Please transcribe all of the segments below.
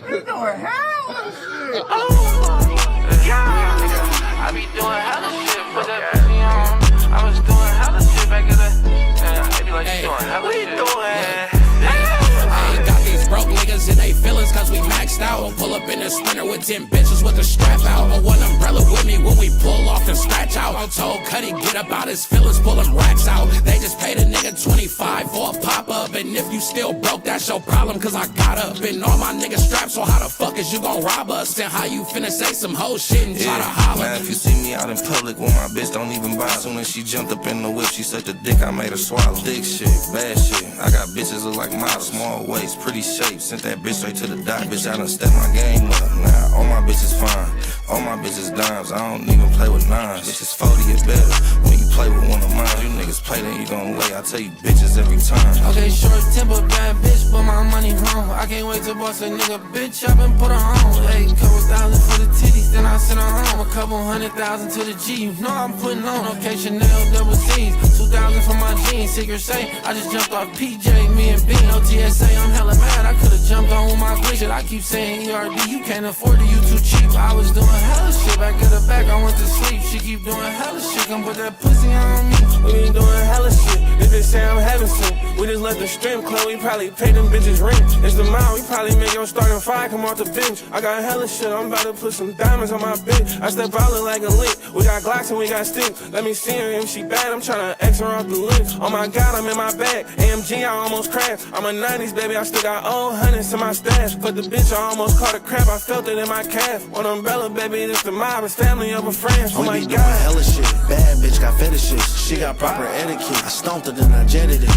You doing hell shit. I be doing hella shit, put that pussy on. I was doing hella shit back in the. They be like, you doing hella shit. What you doing? Got these broke niggas in they feelings cause we maxed out. Pull up in a sprinter with 10 bitches with the strap out. Or one umbrella with me when we pull off and scratch out. I told Cuddy get up out his feelings, pull them racks out. They just paid a nigga 25 for a pop-up. And if you still broke, that's your problem cause I got up. And all my niggas strapped, so how the fuck is you gon' rob us? And how you finna say some hoe shit and try to holler? Now if you see me out in public with my bitch, don't even buy. Soon as she jumped up in the whip, she sucked a dick, I made her swallow. Dick shit, bad shit. I got bitches look like models, small waist, pretty shape. Sent that bitch straight to the dock, bitch, I done stepped my game up. Nah, all my bitches fine, all my bitches dimes. I don't even play with nines. Bitches 40 is better when you play with one of mine. You niggas play, then you gon' lay. I tell you bitches every time. Okay, short temper, bad bitch, but my money home. I can't wait to boss a nigga bitch up and put her home. Hey, couple thousand for the titties, then I send her home. A couple 100,000 to the G, you know I'm putting on. Okay, Chanel double C's, 2,000 for my jeans. Secret say, I just jumped off PJ, me and Bean. No TSA, I'm hella mad, I could've jumped on with my glitch. I keep saying ERD, you can't afford it, you too cheap. I was doing hella shit, back at the back, I went to sleep. She keep doing hella shit, come put that pussy on me. We been doing hella shit, this bitch say I'm having some. We just let the strip club, we probably pay them bitches rent. It's the mile, we probably make your starting five come off the bench. I got hella shit, I'm about to put some diamonds on my bitch. I step out look like a lick, we got Glocks and we got sticks. Let me see her, if she bad, I'm tryna X her off the list. Oh my God, I'm in my bag, AMG, I almost crashed. I'm a 90s baby, I still got old hundreds in my stash. But the bitch, I almost caught a crap, I felt it in my calf. On umbrella, baby, this the mob, it's family over friends. Oh my we be God. doing hella shit, bad bitch got fetishes. She got proper etiquette, I stomped it and I jetted it.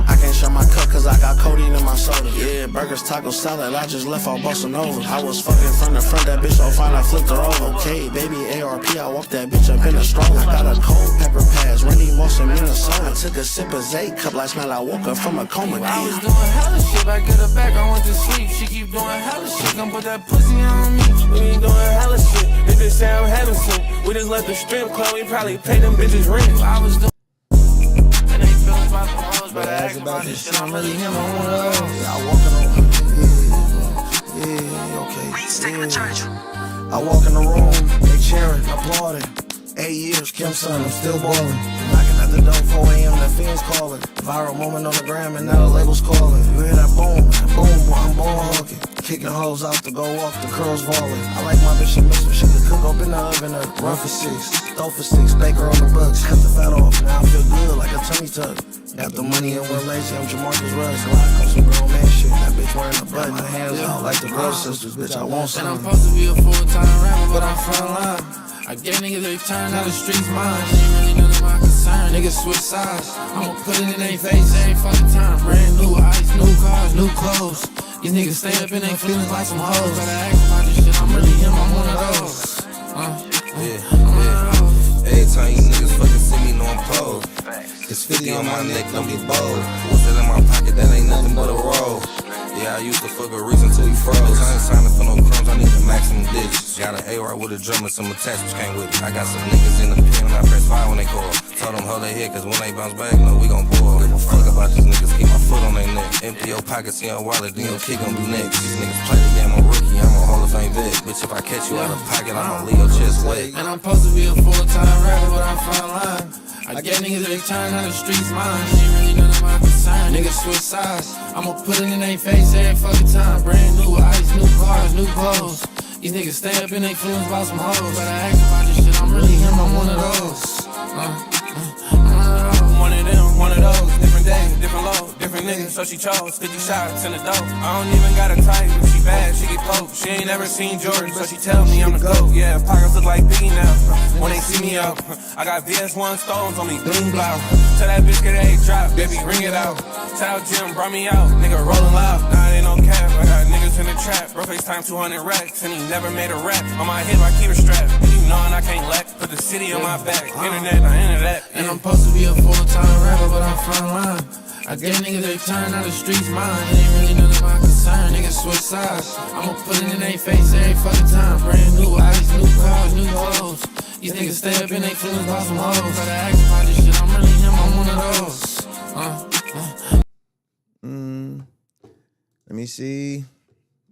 I can't show my cup cause I got codeine in my soda. Yeah, burgers, taco salad, I just left off Bossa Nova. I was fucking from the front, that bitch so fine I flipped her over. Okay, baby, ARP, I walked that bitch up in a stroller. I got a cold pepper pass, Randy Moss in Minnesota. I took a sip of Zay cup last night, I woke up from a coma. I was doing hella shit, back at the back, I went to sleep. She keep doing hella shit, come put that pussy on me. We been doing hella shit, this bitch say I'm having some. We just let the strip club, we probably pay them bitches rent. I was doing and they feelings about the hoes, but I ask about this shit, I'm really him on one of those. I walking on, yeah, okay. I walk in the room, they cheering, applauding. 8 years, Kim's son, I'm still ballin'. Knocking at the door, 4 a.m., the fans calling. Viral moment on the gram, and now the label's calling. You hear that boom, boom, boy, I'm ball hawking. Kicking hoes out to go walk, the curls falling. I like my bitch, she miss me, she could cook up in the oven. Run for 6, throw for 6, baker on the bucks. Cut the fat off, now I feel good like a tummy tuck. Got the money and we're lazy, I'm Jamarcus Russ. Glock on some grown man shit, that bitch wearing a button. My hands out like the Blood Sisters, bitch, I want and I'm something. supposed to be a full-time rapper, but I'm frontline. I get niggas every turn, how the streets mine. Ain't really none of my concern. Niggas switch sides, I'ma put it in their face every fucking time. Brand new ice, new cars, new clothes. These niggas stay up in their feelings like some hoes. Gotta ask about this shit, I'm really him, I'm one of those. Every time you niggas fucking see me, know I'm posed. It's 50 on my neck, don't be bold. What's it in my pocket, that ain't nothing but a roll. Yeah, I used to fuck a reason till we froze. I ain't signing for no crumbs, I need the maximum digits. Got an A-R with a drum and some attachments came with it. I got some niggas in the pen and I press fire when they call. Told them hold their head, cause when they bounce back, no, we gon' ball. Give a fuck about these niggas, keep my foot on their neck. Empty your pockets in your wallet, then your kid gon' be next. These niggas play the game, I'm rookie, I'm a Hall of Fame vet. Bitch, if I catch you out of pocket, I'm gon' leave your chest wet. And I'm supposed to be a full-time rapper, but I'm frontline. I get niggas every turn, how the streets mine. Ain't really none of my concern. Niggas switch sides, I'ma put it in their face every fucking time. Brand new ice, new cars, new clothes. These niggas stay up in their feelings about some hoes. But I ask about this shit, I'm really him, I'm one of those. One of those, different days, different lows, different niggas, so she chose 50 shots in the dope. I don't even got a type, if she bad, she get close. She ain't never seen Jordan, so she tell me I'm the GOAT. Yeah, pockets look like Biggie now, when they see me out. I got VS1 stones on me, bling blow. Tell that bitch get a drop, baby, ring it out. Shout out Jim, brought me out, nigga rolling loud. Nah, it ain't no cap, I got niggas in the trap. Bro, FaceTime 200 racks, and he never made a rap. On my hip, I keep it strapped, you know, and I can't lack. Put the city on my back, internet, I internet. And I'm supposed to be a full-time rapper, but I'm frontline. I get niggas every turn, how the streets mine. Ain't really none of my concern. Niggas switch sides, I'ma put it in their face every fucking time. Brand new ice, new cars, new clothes. These niggas stay up in their feelings about some hoes. Gotta ask about this shit, I'm really him, I'm one of those. Let me see.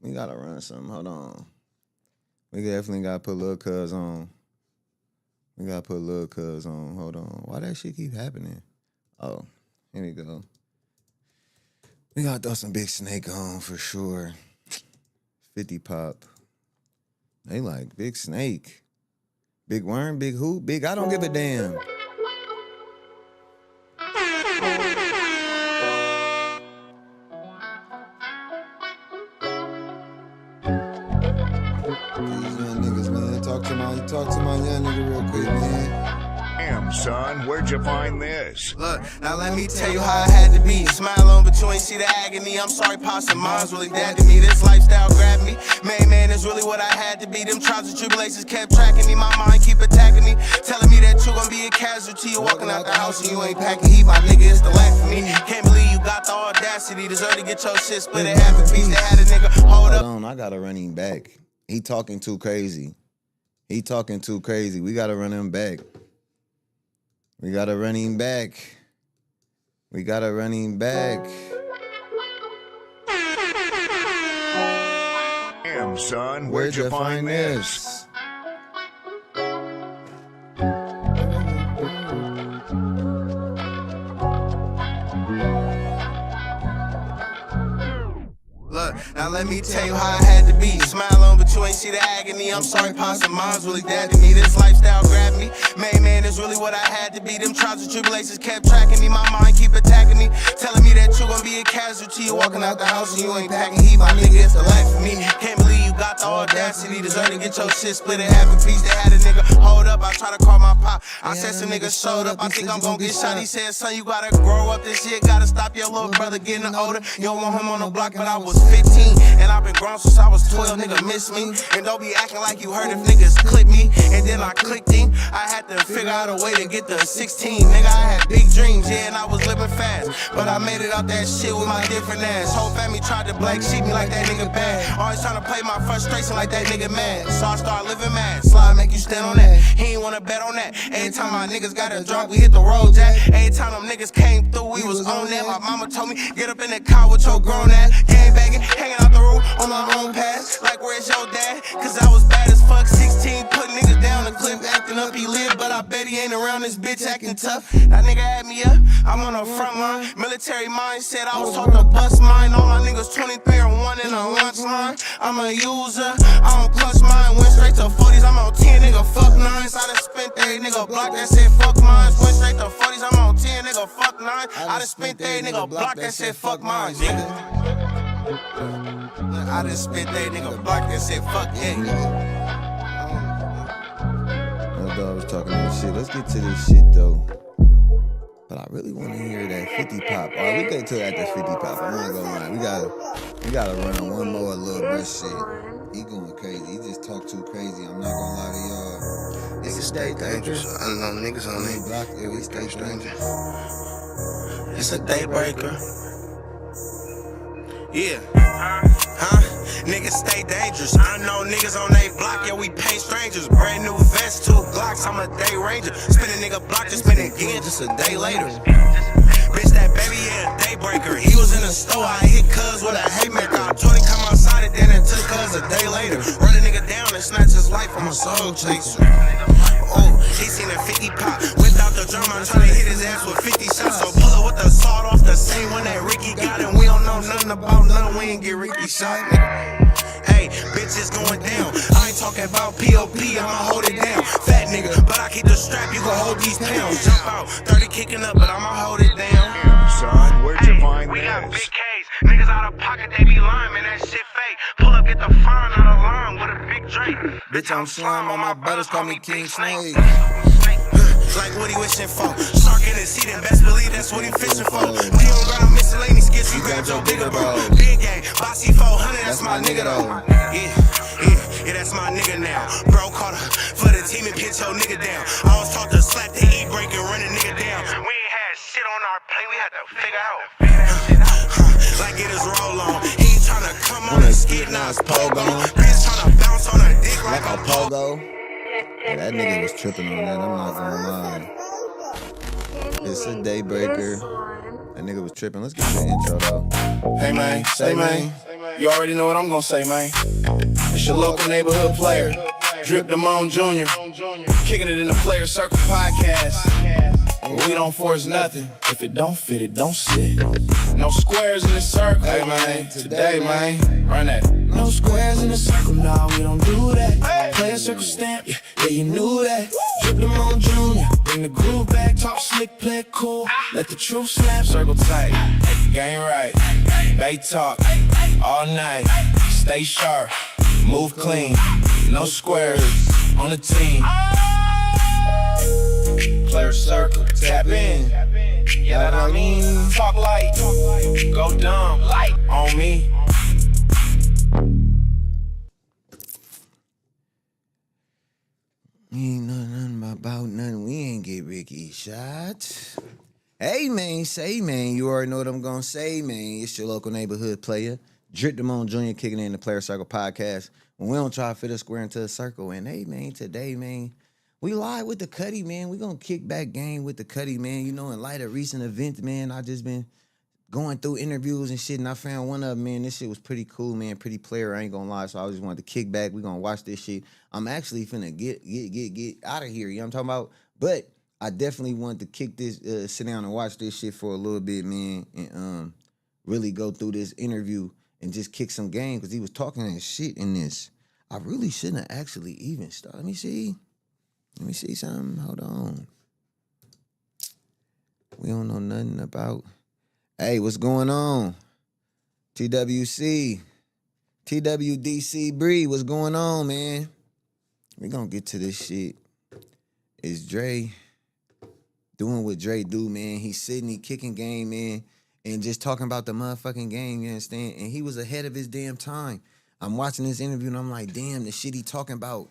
We gotta run something. Hold on. We definitely gotta put Lil' Cuz on. We gotta put Lil' Cuz on. Hold on. Why that shit keep happening? Oh, here we go. We gotta throw some Big Snake on for sure. 50 Pop. They like Big Snake. Big Worm, Big who? Big I don't give a damn. These young niggas, man. Talk to my young nigga real quick, man. Damn, son, where'd you find this? Look, now let me tell you how I had to be. Smile on, but you ain't see the agony. I'm sorry, Pops and Mom's really dead to me. This lifestyle grabbed me. Man, it's really what I had to be. Them trials and tribulations kept tracking me. My mind keep attacking me, telling me that you gon' be a casualty. You walking out the house and you ain't packing heat. My nigga, it's the lack for me. Can't believe you got the audacity. Deserve to get your shit split in half a piece. They had a nigga hold up. Hold on, I gotta run him back. He talking too crazy. We gotta run him back. We gotta run him back. Damn, son, where'd you find this? Look, now let me tell you how I had to be. Smile on, but you ain't see the agony. I'm sorry, Pops and Mom's really dead to me. This lifestyle grabbed me. Man, it's really what I had to be. Them trials and tribulations kept tracking me. My mind keep attacking me, telling me that you gon' be a casualty. You walking out the house and you ain't packing heat. My nigga, it's the life for me. Can't believe you got the audacity. Deserve to get your shit split in half a piece. They had a nigga hold up. I try to call my pop. I said some niggas showed up. I think I'm gon' get shot. He said, son, you gotta grow up. This shit gotta stop your little brother getting older. You don't want him on the block, but I was 15. And I've been grown since I was 12, nigga miss me. And don't be acting like you heard if niggas clip me. And then I clicked him. I had to figure out a way to get to 16. Nigga, I had big dreams, yeah, and I was living fast. But I made it out that shit with my different ass. Whole family tried to black sheep me like that nigga bad. Always trying to play my frustration like that nigga mad. So I started living mad. Slide make you stand on that. He ain't wanna bet on that. Every time my niggas got a drop, we hit the road, Jack. Every time them niggas came through, we was on that. My mama told me, get up in the car with your grown ass. Gang banging, hanging out the roof on my own pass. Like, where's your dad? Cause I was bad as fuck, 16, putting niggas down the clip, acting up. He lived, but I bet he ain't around this bitch acting tough. That nigga had me up, I'm on the front line. Military mindset, I was taught to bust mine. All my niggas 23 and 1 in a lunch line. I'm a user, I don't clutch mine. Went straight to 40s, I'm on 10, nigga, fuck 9s. I done spent that nigga block that said fuck mines. Went straight to 40s, I'm on 10, nigga, fuck 9s. I done spent that nigga block that said fuck mines, nigga. I done spent that nigga block that said fuck yeah. My dog was talking that shit. Let's get to this shit though. But I really want to hear that 50 Pop. All right, we get to that 50 Pop. I'm not gonna lie. We gotta run on one more little bit shit. He going crazy. He just talk too crazy. I'm not gonna lie to y'all. Niggas stay dangerous. I know niggas on They they block it. We stay stranger. It's a day breaker. Yeah. Niggas stay dangerous. I know niggas on they block, yeah, we pay strangers. Brand new vest, 2 Glocks, I'm a day ranger. Spin a nigga block, just spin it again, just a day later. Bitch, that baby, yeah, a day breaker. He was in the store, I hit cuz with a haymaker. I told him come outside and then it took cuz a day later. Run a nigga down and snatch his life, I'm a soul chaser. Oh, he seen a 50 Pop. Without the drum, I'm tryna hit his ass with 50 shots. So pull up with the sawed off the same one that Ricky got. And we don't know nothing about none, we ain't get Ricky shot. Hey, bitch, it's going down. I ain't talking about POP, I'ma hold it down. Fat nigga, but I keep the strap, you can hold these pounds. Jump out, 30 kicking up, but I'ma hold it down. Damn, son, where'd you find we this? got big K's, niggas out of pocket, they be lying, man, that shit fake. Pull up, get the fine out of line with a big Drake. Bitch, I'm slime on my brothers, call me King Snake. Like what he wishing for. Shark in his seat and best believe that's what he fishing for. He don't got a miscellaneous skits, you grab your bigger bro. Big gang, bossy 400, that's my nigga though. Yeah, that's my nigga now. Bro caught her for the team and pitch your nigga down. I was taught to slap the E-break and run a nigga down. We ain't had shit on our plate, we had to figure out. Like it is roll on. He ain't tryna come on a skid, now it's pogo. Bitch tryna bounce on her dick like a pogo. Yeah, that nigga was tripping on that, I'm not gonna lie. It's a day breaker. That nigga was tripping. Let's get to the intro though. Hey man, say man. You already know what I'm gonna say, man. It's your local neighborhood player, Drip Damone Jr. Kicking it in the Player Circle podcast. We don't force nothing. If it don't fit, it don't sit. No squares in the circle. Hey, man, today, man, run that. No squares in the circle, nah, we don't do that. Player Circle stamp, yeah, you knew that. Drip Damone Jr., bring the groove back. Talk slick, play it cool. Let the truth snap. Circle tight, game right. Bay talk, all night. Stay sharp, move clean. No squares on the team. Player Circle, tap in. Yeah, that I mean. Talk light, go dumb, light on me. Ain't nothing about nothing. We ain't get Ricky shot. Hey, man, say, man. You already know what I'm going to say, man. It's your local neighborhood player, Drip Damone Jr. kicking in the Player Circle podcast. When we don't try to fit a square into a circle. And, hey, man, today, man, we live with the Cuddy, man. We going to kick back game with the Cuddy, man. You know, in light of recent events, man, I just been going through interviews and shit, and I found one of them, man. This shit was pretty cool, man. Pretty player, I ain't gonna lie. So I just wanted to kick back. We gonna watch this shit. I'm actually finna get out of here. You know what I'm talking about? But I definitely wanted to kick this, sit down and watch this shit for a little bit, man, and really go through this interview and just kick some game because he was talking that shit in this. I really shouldn't have actually even started. Let me see something. Hold on. We don't know nothing about. Hey, what's going on? TWC, TWDC Bree, what's going on, man? We gonna get to this shit. Is Dre doing what Dre do, man? He's sitting, he kicking game, man, and just talking about the motherfucking game, you understand? And he was ahead of his damn time. I'm watching this interview and I'm like, damn, the shit he talking about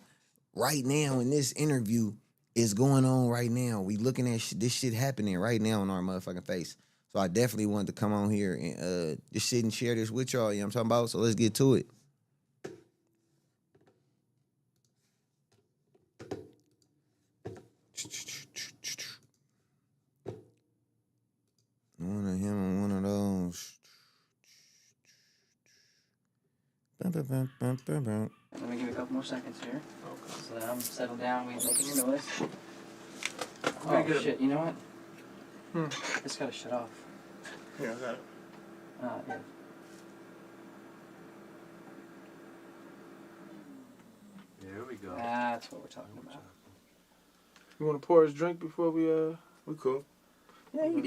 right now in this interview is going on right now. We looking at this shit happening right now in our motherfucking face. So I definitely wanted to come on here and just sit and share this with y'all, you know what I'm talking about? So let's get to it. One of him on one of those. Let me give you a couple more seconds here. Okay. So that I'm settled down, we ain't making a noise. Oh shit, you know what? It's gotta shut off. Yeah, I got it. Yeah. There we go. That's what we're talking about. You want to pour his drink before we cool? Yeah, he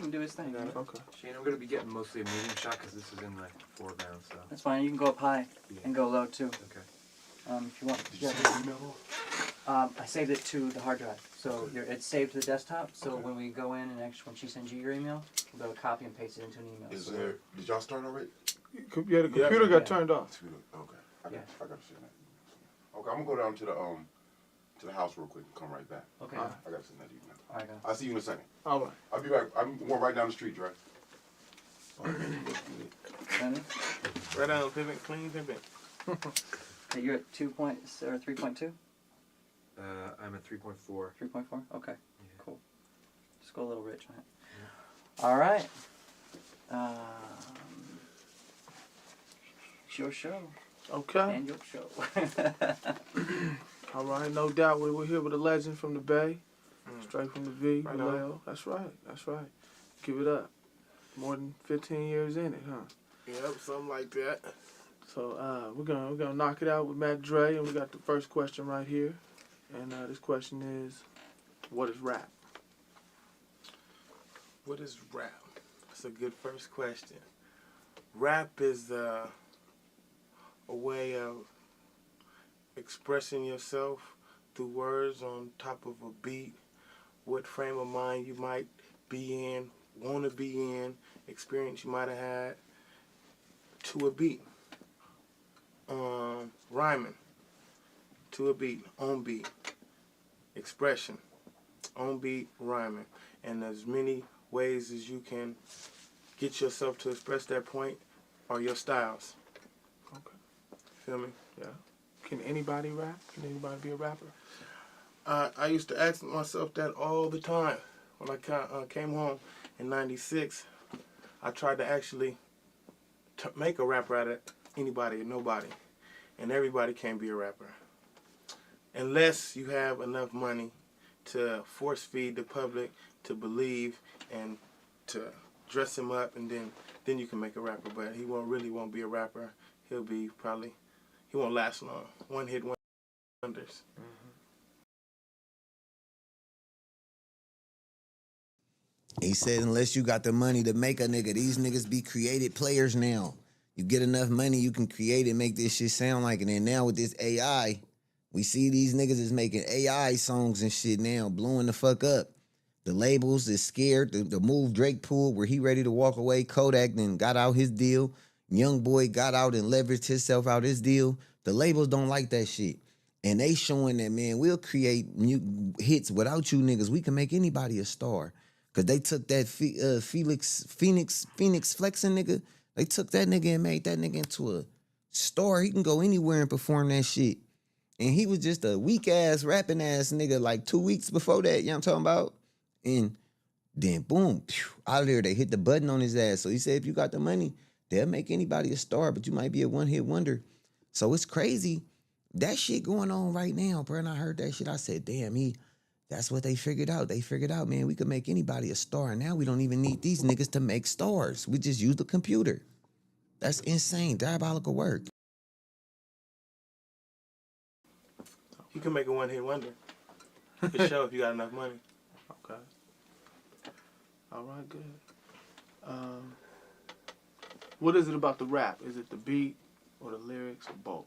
can do his thing. Okay. Shane, I'm going to be getting mostly a medium shot because this is in the foreground, so. That's fine. You can go up high and go low too. Okay. If you want. Did you save the email? I saved it to the hard drive, so it's saved to the desktop. So when we go in and actually when she sends you your email, we'll be able to copy and paste it into an email. Is there? Did y'all start already? Yeah, the computer got turned off. Okay. I got to see that. Okay, I'm gonna go down to the house real quick and come right back. Okay. I got to send that email. All right, go. I'll see you in a second. All right. I'll be back. I'm going right down the street, right? Right down, pivot, clean, pivot. Hey, you're at 2 point or 3.2? I'm at 3.4. 3.4? Okay. Yeah. Cool. Just go a little rich on it. Yeah. All right. It's your show. Okay. And your show. All right, no doubt we're here with a legend from the Bay. Straight from the V, Right Vallejo. That's right. Give it up. More than 15 years in it, huh? Yep, something like that. So we're gonna knock it out with Mac Dre, and we got the first question right here. And this question is, what is rap? What is rap? That's a good first question. Rap is a way of expressing yourself through words on top of a beat, what frame of mind you might be in, want to be in, experience you might have had, to a beat. Rhyming, to a beat, on beat, expression, on beat, rhyming. And as many ways as you can get yourself to express that point are your styles. Okay. Feel me? Yeah. Can anybody rap? Can anybody be a rapper? I used to ask myself that all the time. When I came home in '96, I tried to actually make a rap out anybody or nobody. And everybody can't be a rapper. Unless you have enough money to force feed the public to believe and to dress him up, and then you can make a rapper. But he won't be a rapper. He won't last long. One hit wonders. He said, unless you got the money to make a nigga, these niggas be created players now. You get enough money, you can create and make this shit sound like it. And now with this AI, we see these niggas is making AI songs and shit now, blowing the fuck up. The labels is scared. The move Drake pulled where he ready to walk away. Kodak then got out his deal. Young Boy got out and leveraged himself out his deal. The labels don't like that shit. And they showing that, man, we'll create hits without you niggas. We can make anybody a star. Because they took that Phoenix flexing nigga. They took that nigga and made that nigga into a star. He can go anywhere and perform that shit. And he was just a weak-ass, rapping-ass nigga like 2 weeks before that, you know what I'm talking about? And then, boom, out of there, they hit the button on his ass. So he said, if you got the money, they'll make anybody a star, but you might be a one-hit wonder. So it's crazy. That shit going on right now, bro. And I heard that shit. I said, damn, that's what they figured out. They figured out, man, we could make anybody a star. And now we don't even need these niggas to make stars. We just use the computer. That's insane. Diabolical work. You can make a one-hit wonder. For sure, if you got enough money. Okay. All right, good. What is it about the rap? Is it the beat or the lyrics or both?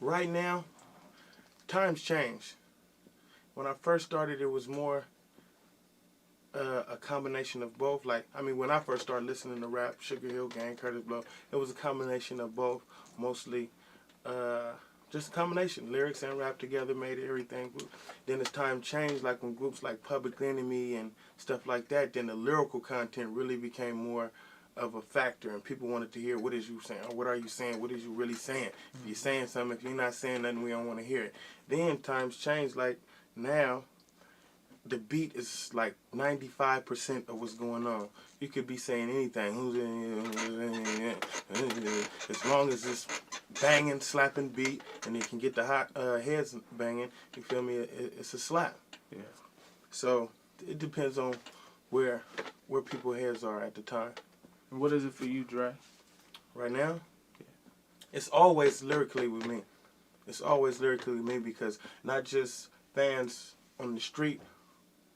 Right now, times change. When I first started, it was more a combination of both. When I first started listening to rap, Sugar Hill Gang, Curtis Blow, it was a combination of both, mostly just a combination. Lyrics and rap together made everything. Then as time changed, like when groups like Public Enemy and stuff like that, then the lyrical content really became more of a factor, and people wanted to hear, what is you saying? Or what are you saying? What is you really saying? If you're saying something, if you're not saying nothing, we don't want to hear it. Then times changed, like now, the beat is like 95% of what's going on. You could be saying anything. As long as it's banging, slapping beat, and it can get the hot heads banging, you feel me? It's a slap. Yeah. So it depends on where people's heads are at the time. And what is it for you, Dre? Right now? Yeah. It's always lyrically with me. It's always lyrically with me because not just fans on the street.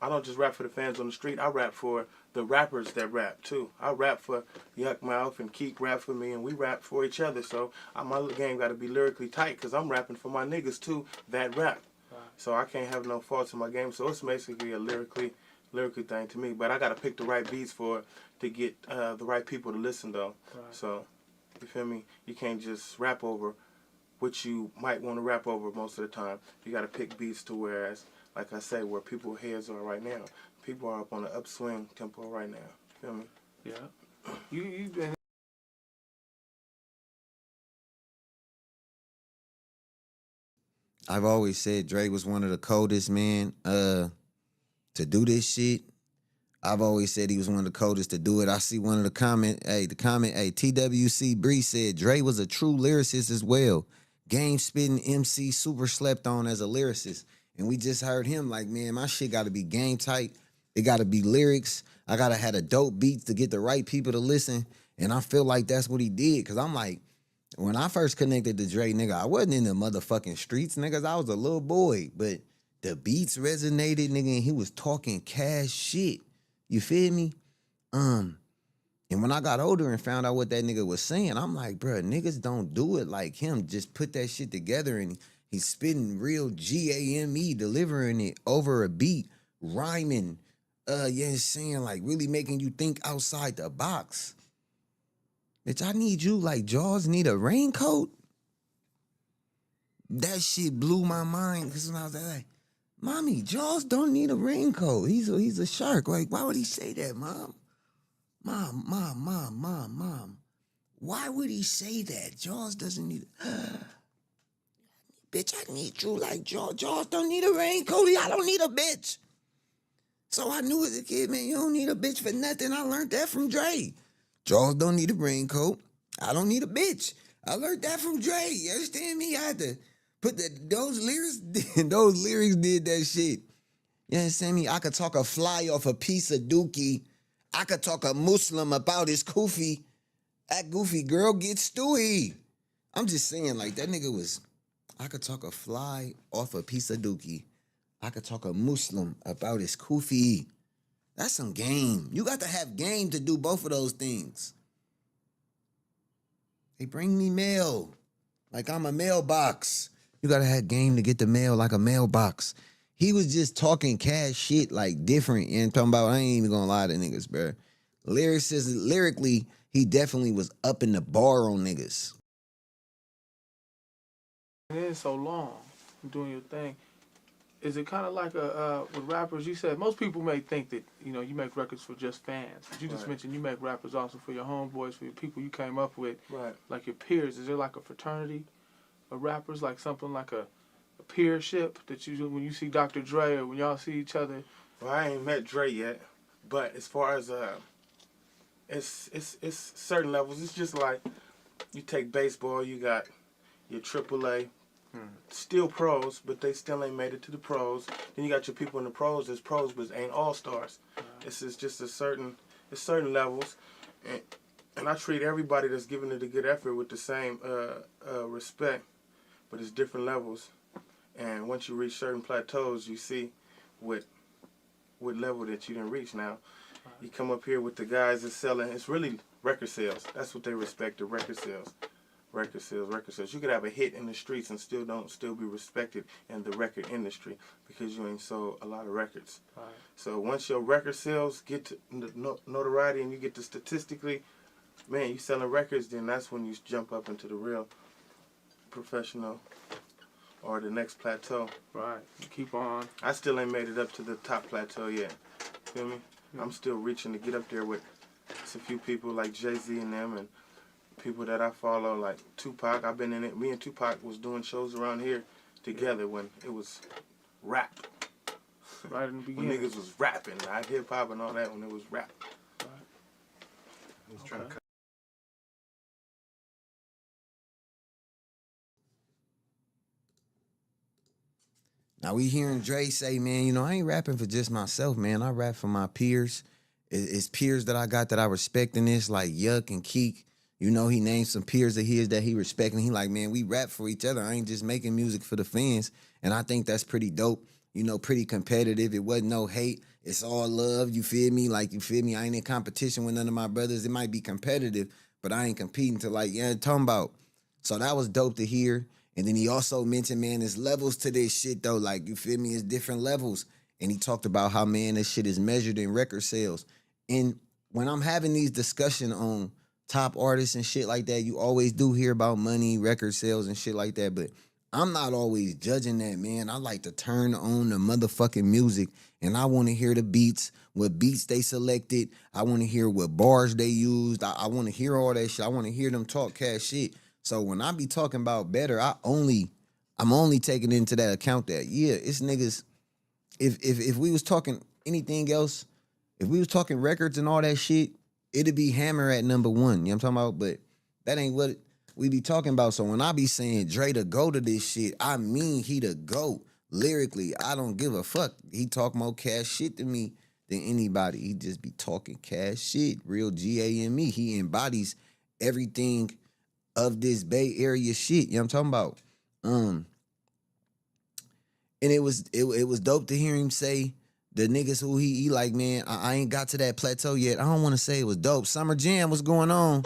I don't just rap for the fans on the street. I rap for the rappers that rap, too. I rap for Yuck Mouth and Keek rap for me, and we rap for each other. So my game got to be lyrically tight because I'm rapping for my niggas, too, that rap. Right. So I can't have no faults in my game. So it's basically a lyrically thing to me. But I got to pick the right beats to get the right people to listen, though. Right. So, you feel me? You can't just rap over what you might want to rap over most of the time. You got to pick beats to whereas, like I say, where people's heads are right now. People are up on the upswing tempo right now. Feel me? Yeah. You've been. I've always said Drake was one of the coldest men to do this shit. I've always said he was one of the coldest to do it. I see one of the TWC Bree said Dre was a true lyricist as well. Game spitting MC, super slept on as a lyricist. And we just heard him like, man, my shit got to be game tight. It got to be lyrics. I got to have a dope beats to get the right people to listen. And I feel like that's what he did. Because I'm like, when I first connected to Dre, nigga, I wasn't in the motherfucking streets, niggas. I was a little boy. But the beats resonated, nigga, and he was talking cash shit. You feel me? And when I got older and found out what that nigga was saying, I'm like, bro, niggas don't do it like him. Just put that shit together and he's spitting real GAME, delivering it over a beat, rhyming, saying like really making you think outside the box. Bitch, I need you like Jaws need a raincoat. That shit blew my mind because when I was like, Mommy, Jaws don't need a raincoat. He's a shark. Like, why would he say that, Mom? Mom. Why would he say that? Jaws doesn't need Bitch, I need you like Jaws. Jaws don't need a raincoat. I don't need a bitch. So I knew as a kid, man, you don't need a bitch for nothing. I learned that from Dre. Jaws don't need a raincoat. I don't need a bitch. I learned that from Dre. You understand me? I had to put those lyrics, those lyrics did that shit. You understand me? I could talk a fly off a piece of dookie. I could talk a Muslim about his kufi. That goofy girl gets stewy. I'm just saying, like, that nigga was, I could talk a fly off a piece of dookie. I could talk a Muslim about his kufi. That's some game. You got to have game to do both of those things. They bring me mail like I'm a mailbox. You got to have game to get the mail like a mailbox. He was just talking cash shit like different. And talking about, I ain't even gonna lie to niggas, bro. Lyrically, he definitely was up in the bar on niggas. It is so long doing your thing. Is it kind of like with rappers? You said most people may think that you make records for just fans, but you just mentioned you make rappers also for your homeboys, for your people you came up with, like your peers. Is there like a fraternity of rappers, like something like a peership that you when you see Dr. Dre or when y'all see each other? Well, I ain't met Dre yet, but as far as it's certain levels. It's just like you take baseball, you got your AAA. Still pros, but they still ain't made it to the pros. Then you got your people in the pros as pros, but ain't all stars. This is just it's certain levels, and I treat everybody that's giving it a good effort with the same respect, but it's different levels. And once you reach certain plateaus, you see what level that you didn't reach. Now, you come up here with the guys that's selling. It's really record sales. That's what they respect, the record sales. Record sales. You could have a hit in the streets and still be respected in the record industry because you ain't sold a lot of records. Right. So once your record sales get to notoriety and you get to statistically, man, you selling records, then that's when you jump up into the real professional or the next plateau. Right. You keep on. I still ain't made it up to the top plateau yet. Feel me? I'm still reaching to get up there with a few people like Jay-Z and them and people that I follow, like Tupac. I've been in it. Me and Tupac was doing shows around here together when it was rap. Right in the beginning. When niggas was rapping, not hip hop and all that. When it was rap. Right. He was trying to. Now we hearing Dre say, man, I ain't rapping for just myself, man. I rap for my peers. It's peers that I got that I respect in this, like Yuck and Keek. He named some peers of his that he respect, and he like, man, we rap for each other. I ain't just making music for the fans, and I think that's pretty dope. Pretty competitive. It wasn't no hate. It's all love. You feel me? Like, you feel me? I ain't in competition with none of my brothers. It might be competitive, but I ain't competing to talking about. So that was dope to hear. And then he also mentioned, man, there's levels to this shit, though. Like, you feel me? It's different levels. And he talked about how, man, this shit is measured in record sales. And when I'm having these discussions on top artists and shit like that, you always do hear about money, record sales and shit like that, but I'm not always judging that, man. I like to turn on the motherfucking music, and I want to hear the beats, what beats they selected. I want to hear what bars they used. I want to hear all that shit. I want to hear them talk cash shit. So when I be talking about better, I'm only taking into that account that, yeah, it's niggas. If we was talking anything else, if we was talking records and all that shit, it'd be Hammer at number one. You know what I'm talking about? But that ain't what we be talking about. So when I be saying Dre the GOAT to this shit, I mean he the GOAT. Lyrically, I don't give a fuck. He talk more cash shit to me than anybody. He just be talking cash shit. Real GAME. He embodies everything of this Bay Area shit. You know what I'm talking about? And it was dope to hear him say the niggas who he like, man, I ain't got to that plateau yet. I don't want to say it was dope. Summer Jam, what's going on?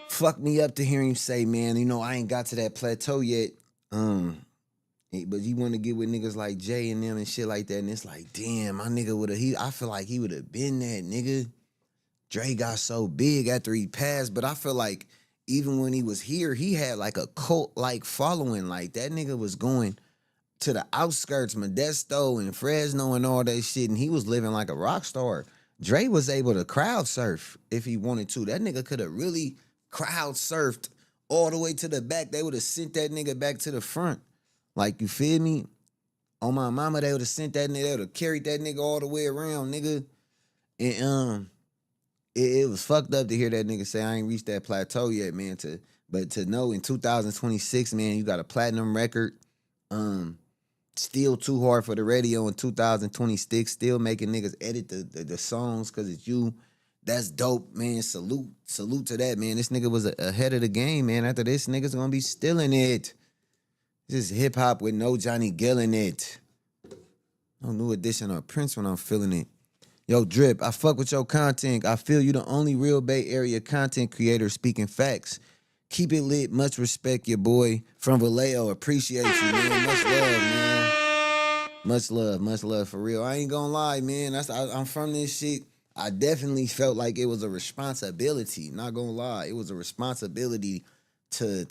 Fuck me up to hear him say, man, I ain't got to that plateau yet. But you want to get with niggas like Jay and them and shit like that, and it's like, damn, my nigga I feel like he would have been that nigga. Dre got so big after he passed, but I feel like even when he was here, he had like a cult-like following. Like, that nigga was going to the outskirts, Modesto and Fresno and all that shit, and he was living like a rock star. Dre was able to crowd surf if he wanted to. That nigga could have really crowd surfed all the way to the back. They would have sent that nigga back to the front. Like, you feel me? On my mama, they would have sent that nigga, they would have carried that nigga all the way around, nigga. And it was fucked up to hear that nigga say I ain't reached that plateau yet, man. But to know in 2026, man, you got a platinum record. Still too hard for the radio in 2026. Still making niggas edit the songs because it's you. That's dope, man. Salute to that, man. This nigga was ahead of the game, man. After this, niggas gonna be stealing it. This is hip hop with no Johnny Gill in it. No New Edition or Prince when I'm feeling it. Yo, Drip, I fuck with your content. I feel you the only real Bay Area content creator speaking facts. Keep it lit. Much respect, your boy from Vallejo. Appreciate you, man. Much love, man. Much love for real. I ain't gonna lie, man. I'm from this shit. I definitely felt like it was a responsibility. Not gonna lie, it was a responsibility to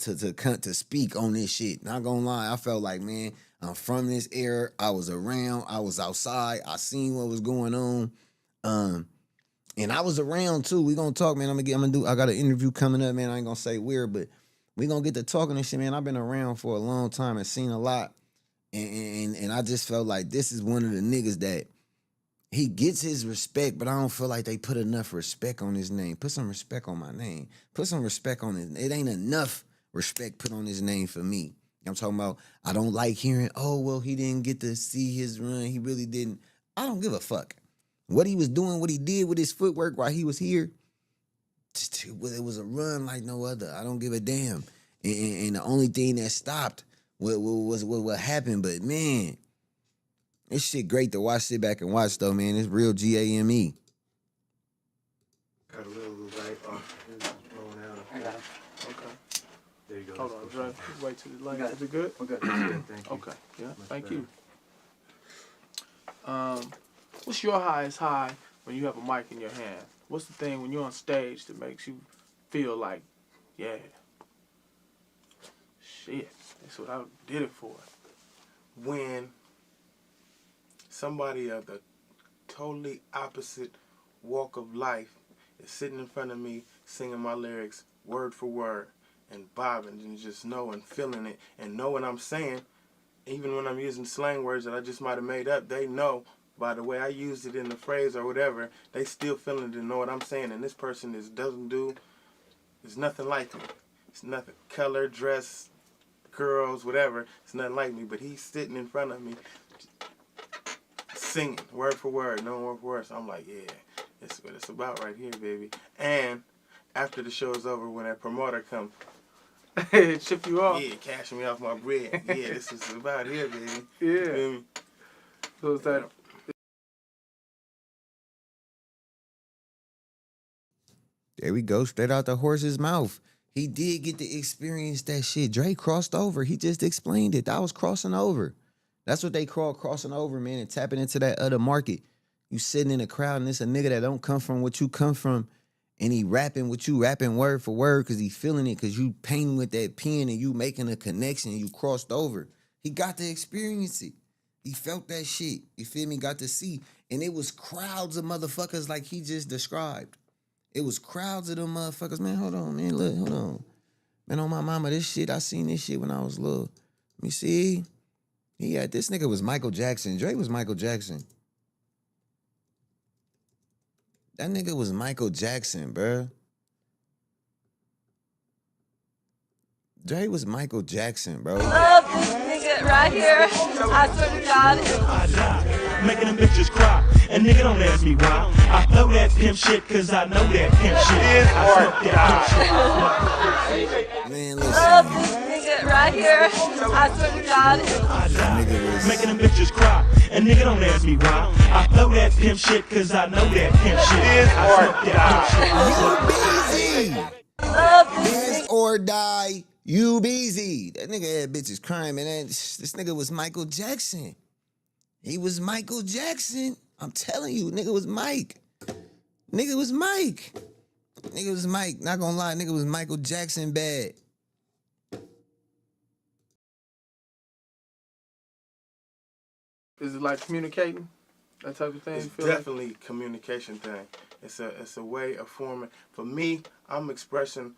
speak on this shit. Not gonna lie, I felt like, man, I'm from this era. I was around. I was outside. I seen what was going on. And I was around too. We gonna talk, man. I got an interview coming up, man. I ain't gonna say weird, but we gonna get to talking and shit, man. I've been around for a long time and seen a lot. And I just felt like this is one of the niggas that he gets his respect, but I don't feel like they put enough respect on his name. Put some respect on my name. Put some respect on it. It ain't enough respect put on his name for me. I'm talking about, I don't like hearing, oh, well, he didn't get to see his run. He really didn't. I don't give a fuck. What he was doing, what he did with his footwork while he was here, it was a run like no other. I don't give a damn. And the only thing that stopped was what happened. But, man, this shit great to watch, sit back and watch, though, man. It's real GAME. Got a little right off. It's blowing out. I got it. Okay. There you go. Hold on, Dre. Wait till the light. got Is it good? We're good. Yeah, thank you. Okay. Yeah. Much Thank better. you. What's your highest high when you have a mic in your hand? What's the thing when you're on stage that makes you feel like, yeah, shit, that's what I did it for? When somebody of the totally opposite walk of life is sitting in front of me singing my lyrics word for word and bobbing and just knowing, feeling it, and know what I'm saying, even when I'm using slang words that I just might have made up, they know by the way I used it in the phrase or whatever, they still feeling it and know what I'm saying, and this person is nothing like me. It's nothing, color, dress, girls, whatever, it's nothing like me, but he's sitting in front of me singing word for word, no word for word. So I'm like, yeah, it's what it's about right here, baby. And after the show is over, when that promoter comes, chip you off. Yeah, cashing me off my bread. Yeah, this is about here, baby. Yeah. You feel me? So is that? There we go, straight out the horse's mouth. He did get to experience that shit. Dre crossed over. He just explained it. That was crossing over. That's what they call crossing over, man, and tapping into that other market. You sitting in a crowd and it's a nigga that don't come from what you come from, and he rapping what you rapping word for word because he feeling it, because you painting with that pen and you making a connection and you crossed over. He got to experience it. He felt that shit. You feel me? Got to see. And it was crowds of motherfuckers like he just described. It was crowds of them motherfuckers. Man, hold on, man. Look, hold on. Man, on my mama, this shit, I seen this shit when I was little. Let me see. Yeah, this nigga was Michael Jackson. Dre was Michael Jackson. That nigga was Michael Jackson, bruh. Dre was Michael Jackson, bro. Love this nigga right here. I swear to God. I die, making them bitches cry. And nigga, don't ask me why. I flow that pimp shit cause I know that pimp shit. I smoke that pimp shit. Man, listen. Love this nigga right here. I swear to God. I die, making them bitches cry. And nigga, don't ask me why. I flow that pimp shit cause I know that pimp shit. I smoke that pimp shit. Love this Biz or die, you busy. That nigga had bitches crying, man. This nigga was Michael Jackson. He was Michael Jackson. I'm telling you, nigga was Mike. Nigga was Mike. Nigga was Mike. Not gonna lie, nigga was Michael Jackson bad. Is it like communicating? That type of thing? It's you feel definitely a communication thing. It's a way of forming. For me, I'm expressing.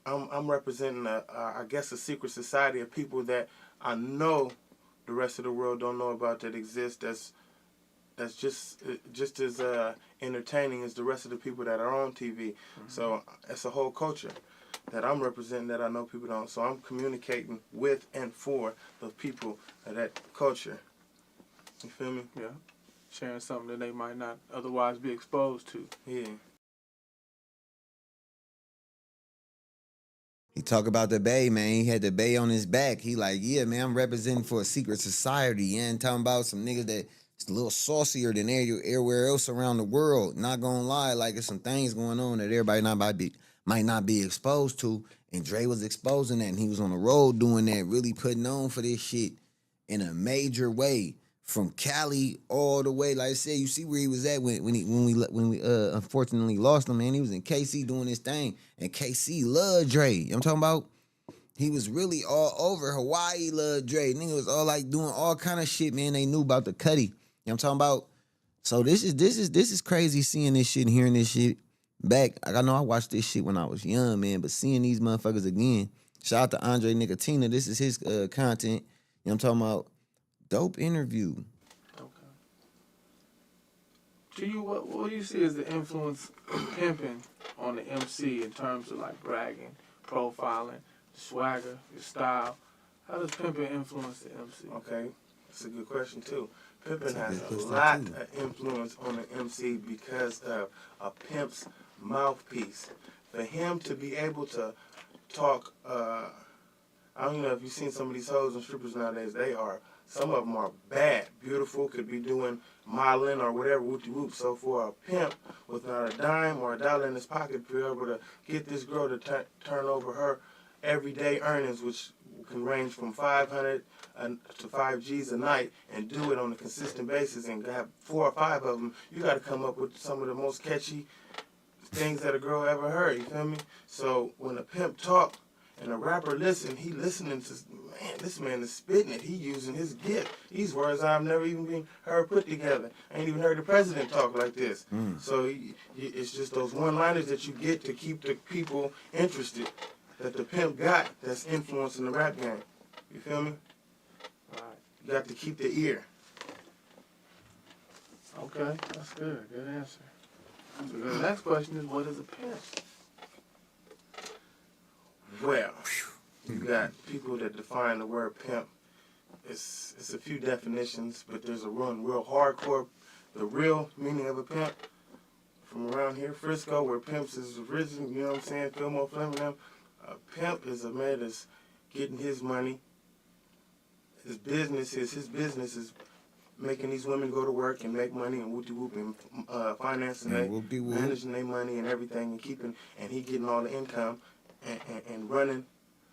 I'm representing I guess a secret society of people that I know the rest of the world don't know about that exist. That's that's just as entertaining as the rest of the people that are on TV. So it's a whole culture that I'm representing that I know people don't. So I'm communicating with and for the people of that culture. You feel me? Yeah. Sharing something that they might not otherwise be exposed to. Yeah. He talk about the Bay, man. He had the Bay on his back. He like, yeah, man, I'm representing for a secret society. And talking about some niggas that it's a little saucier than everywhere else around the world. Not gonna lie, like there's some things going on that everybody might not be exposed to. And Dre was exposing that, and he was on the road doing that, really putting on for this shit in a major way. From Cali all the way, like I said, you see where he was at when we unfortunately lost him, man. He was in KC doing his thing, and KC loved Dre. You know what I'm talking about? He was really all over. Hawaii loved Dre. Nigga was all like doing all kind of shit, man. They knew about the Cuddy. You know what I'm talking about? So this is crazy seeing this shit and hearing this shit back. Like, I know I watched this shit when I was young, man, but seeing these motherfuckers again. Shout out to Andre Nicotina. This is his content. You know what I'm talking about? Dope interview. Okay. To you, what do you see as the influence of pimping on the MC in terms of like bragging, profiling, swagger, your style? How does pimping influence the MC? Okay, that's a good question too. Pimping has a lot of influence on the MC because of a pimp's mouthpiece. For him to be able to talk, I don't know if you've seen some of these hoes and strippers nowadays. Some of them are bad, beautiful, could be doing modeling or whatever, whoop-de-whoop. So for a pimp with not a dime or a dollar in his pocket to be able to get this girl to turn over her everyday earnings, which can range from 500 to 5 G's a night, and do it on a consistent basis and have 4 or 5 of them, you got to come up with some of the most catchy things that a girl ever heard, you feel me? So when a pimp talk, and a rapper he listening to, man, this man is spitting it. He using his gift. These words I've never even been heard put together. I ain't even heard the president talk like this. So it's just those one-liners that you get to keep the people interested that the pimp got that's influencing the rap game. You feel me? Right. You got to keep the ear. Okay, that's good. Good answer. So the next question is, what is a pimp? Well, you got people that define the word pimp. It's a few definitions, but there's a real hardcore, the real meaning of a pimp. From around here, Frisco, where pimps is origin, you know what I'm saying, Fillmore, Fleming, a pimp is a man that's getting his money. His business is making these women go to work and make money and whoop-de-whoop and financing, managing their money and everything and he getting all the income. And running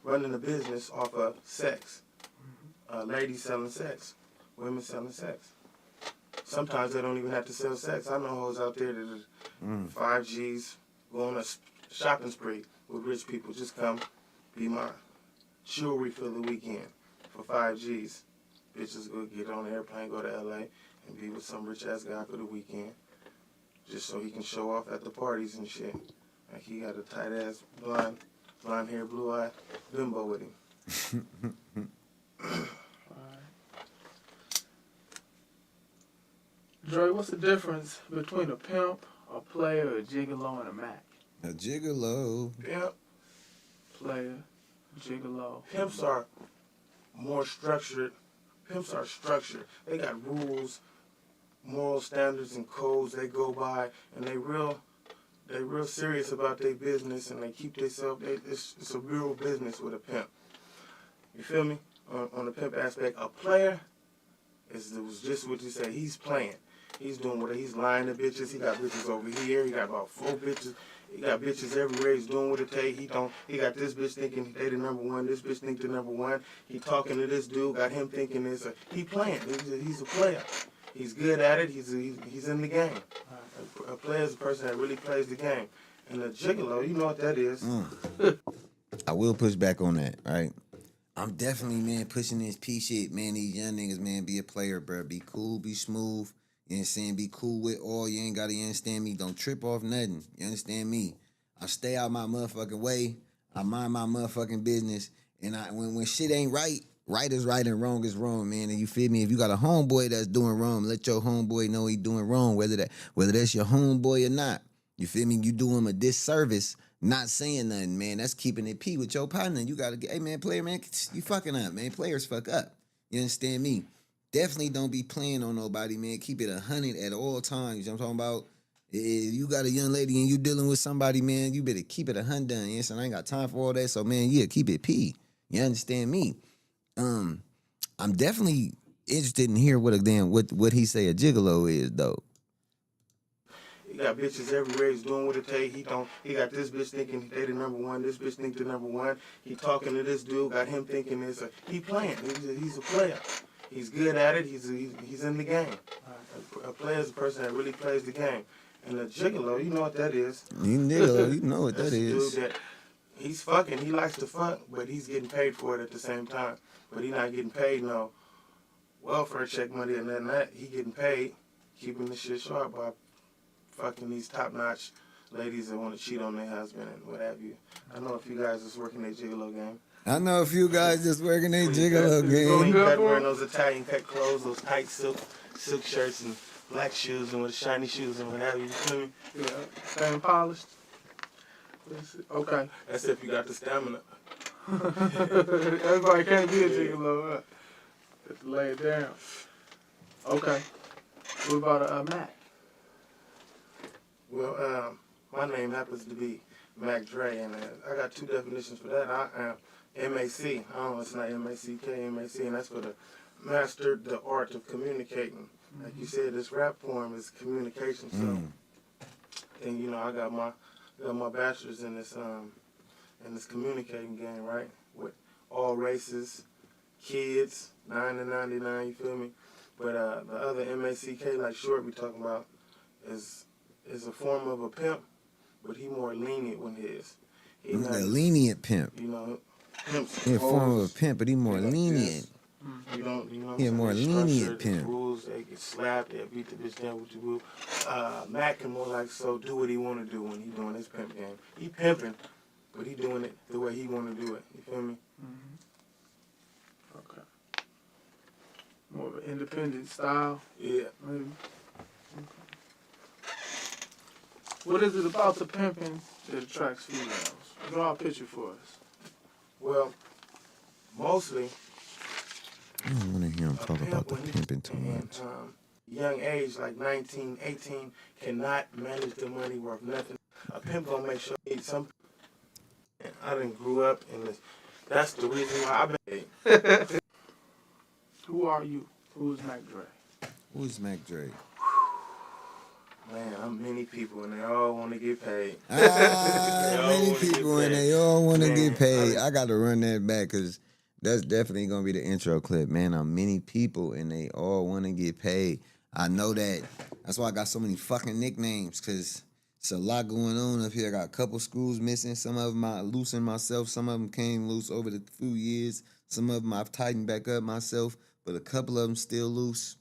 the business off of sex. Ladies selling sex. Women selling sex. Sometimes they don't even have to sell sex. I know hoes out there that are 5 G's, go on a shopping spree with rich people. Just come be my jewelry for the weekend for 5 G's. Bitches go get on an airplane, go to LA, and be with some rich-ass guy for the weekend. Just so he can show off at the parties and shit. Like he got a tight-ass blonde hair, blue eye bimbo with him. Dre, what's the difference between a pimp, a player, a gigolo, and a Mac? A gigolo. Pimp. Player, gigolo. Pimps are more structured. Pimps are structured. They got rules, moral standards, and codes they go by, and they real serious about their business, and they keep themselves. It's a real business with a pimp. You feel me? On the pimp aspect, a player was just what you say. He's playing. He's doing what he's lying to bitches. He got bitches over here. He got about 4 bitches. He got bitches everywhere. He's doing what it takes. He got this bitch thinking they the number one. This bitch think the number one. He talking to this dude. Got him thinking this. He playing. He's a player. He's good at it. He's in the game. A player is a person that really plays the game. And a gigolo, you know what that is. I will push back on that, right? I'm definitely, man, pushing this P shit, man. These young niggas, man, be a player, bro. Be cool, be smooth. You know what I'm saying? Be cool with all. You ain't gotta, you understand me? Don't trip off nothing. You understand me? I stay out my motherfucking way. I mind my motherfucking business. And when shit ain't right right is right and wrong is wrong, man. And you feel me? If you got a homeboy that's doing wrong, let your homeboy know he doing wrong, whether that's your homeboy or not. You feel me? You do him a disservice not saying nothing, man. That's keeping it P with your partner. You gotta get, hey man, player, man, you fucking up, man. Players fuck up. You understand me? Definitely don't be playing on nobody, man. Keep it 100 at all times. You know what I'm talking about? If you got a young lady and you dealing with somebody, man, you better keep it 100. You know, I ain't got time for all that. So, man, yeah, keep it P. You understand me? I'm definitely interested in hear what he say a gigolo is, though. He got bitches everywhere. He's doing what it take. He got this bitch thinking they the number one. This bitch think the number one. He talking to this dude. Got him thinking this. He playing. He's a player. He's good at it. He's in the game. A player is a person that really plays the game. And a gigolo, you know what that is. You know what that is. Dude that he's fucking. He likes to fuck, but he's getting paid for it at the same time. But he's not getting paid no welfare check money and nothing that. He getting paid, keeping the shit sharp by fucking these top-notch ladies that want to cheat on their husband and what have you. I know a few guys that's working their gigolo game. I know a few guys just working their gigolo game. He cut wearing those Italian cut clothes, those tight silk shirts and black shoes and with shiny shoes and what have you. You feel me? Yeah, staying polished. Okay. That's if you got the stamina. Everybody can't be a gigolo. Huh? Have to lay it down. Okay. What about Mac? Well, my name happens to be Mac Dre, and I got two definitions for that. I am MAC. I don't know, it's not M-A-C-K, M-A-C, and that's for the mastered the art of communicating. Like you said, this rap form is communication. So, and you know, I got my bachelor's in this communicating game, right? With all races, kids, 9 to 99. You feel me? But the other M-A-C-K, like Short we talking about, is a form of a pimp, but he more lenient when his. He a lenient pimp. You know, pimps. He a form of a pimp, but he more lenient. You know he a more lenient pimp. Rules, they get slapped, they beat the bitch down with the rule. Mac can more like do what he want to do when he doing his pimp game. He pimping, but he doing it the way he want to do it. You feel me? Mm-hmm. Okay. More of an independent style. Yeah. Maybe. What is it about the pimping that attracts females? Draw a picture for us. Well, mostly. I don't want to hear him talk about the pimping too much. Young age, like 19, 18, cannot manage the money worth nothing. A pimp gonna make sure he needs something. I done grew up in this. That's the reason why I've been. Who are you? Who is Mac Dre? Who is Mac Dre? Man, I'm many people and they all want to get paid. Many people and they all want to get paid. I got to run that back because that's definitely going to be the intro clip. Man, I'm many people and they all want to get paid. I know that. That's why I got so many fucking nicknames because it's a lot going on up here. I got a couple screws missing. Some of them I loosened myself. Some of them came loose over the few years. Some of them I've tightened back up myself, but a couple of them still loose.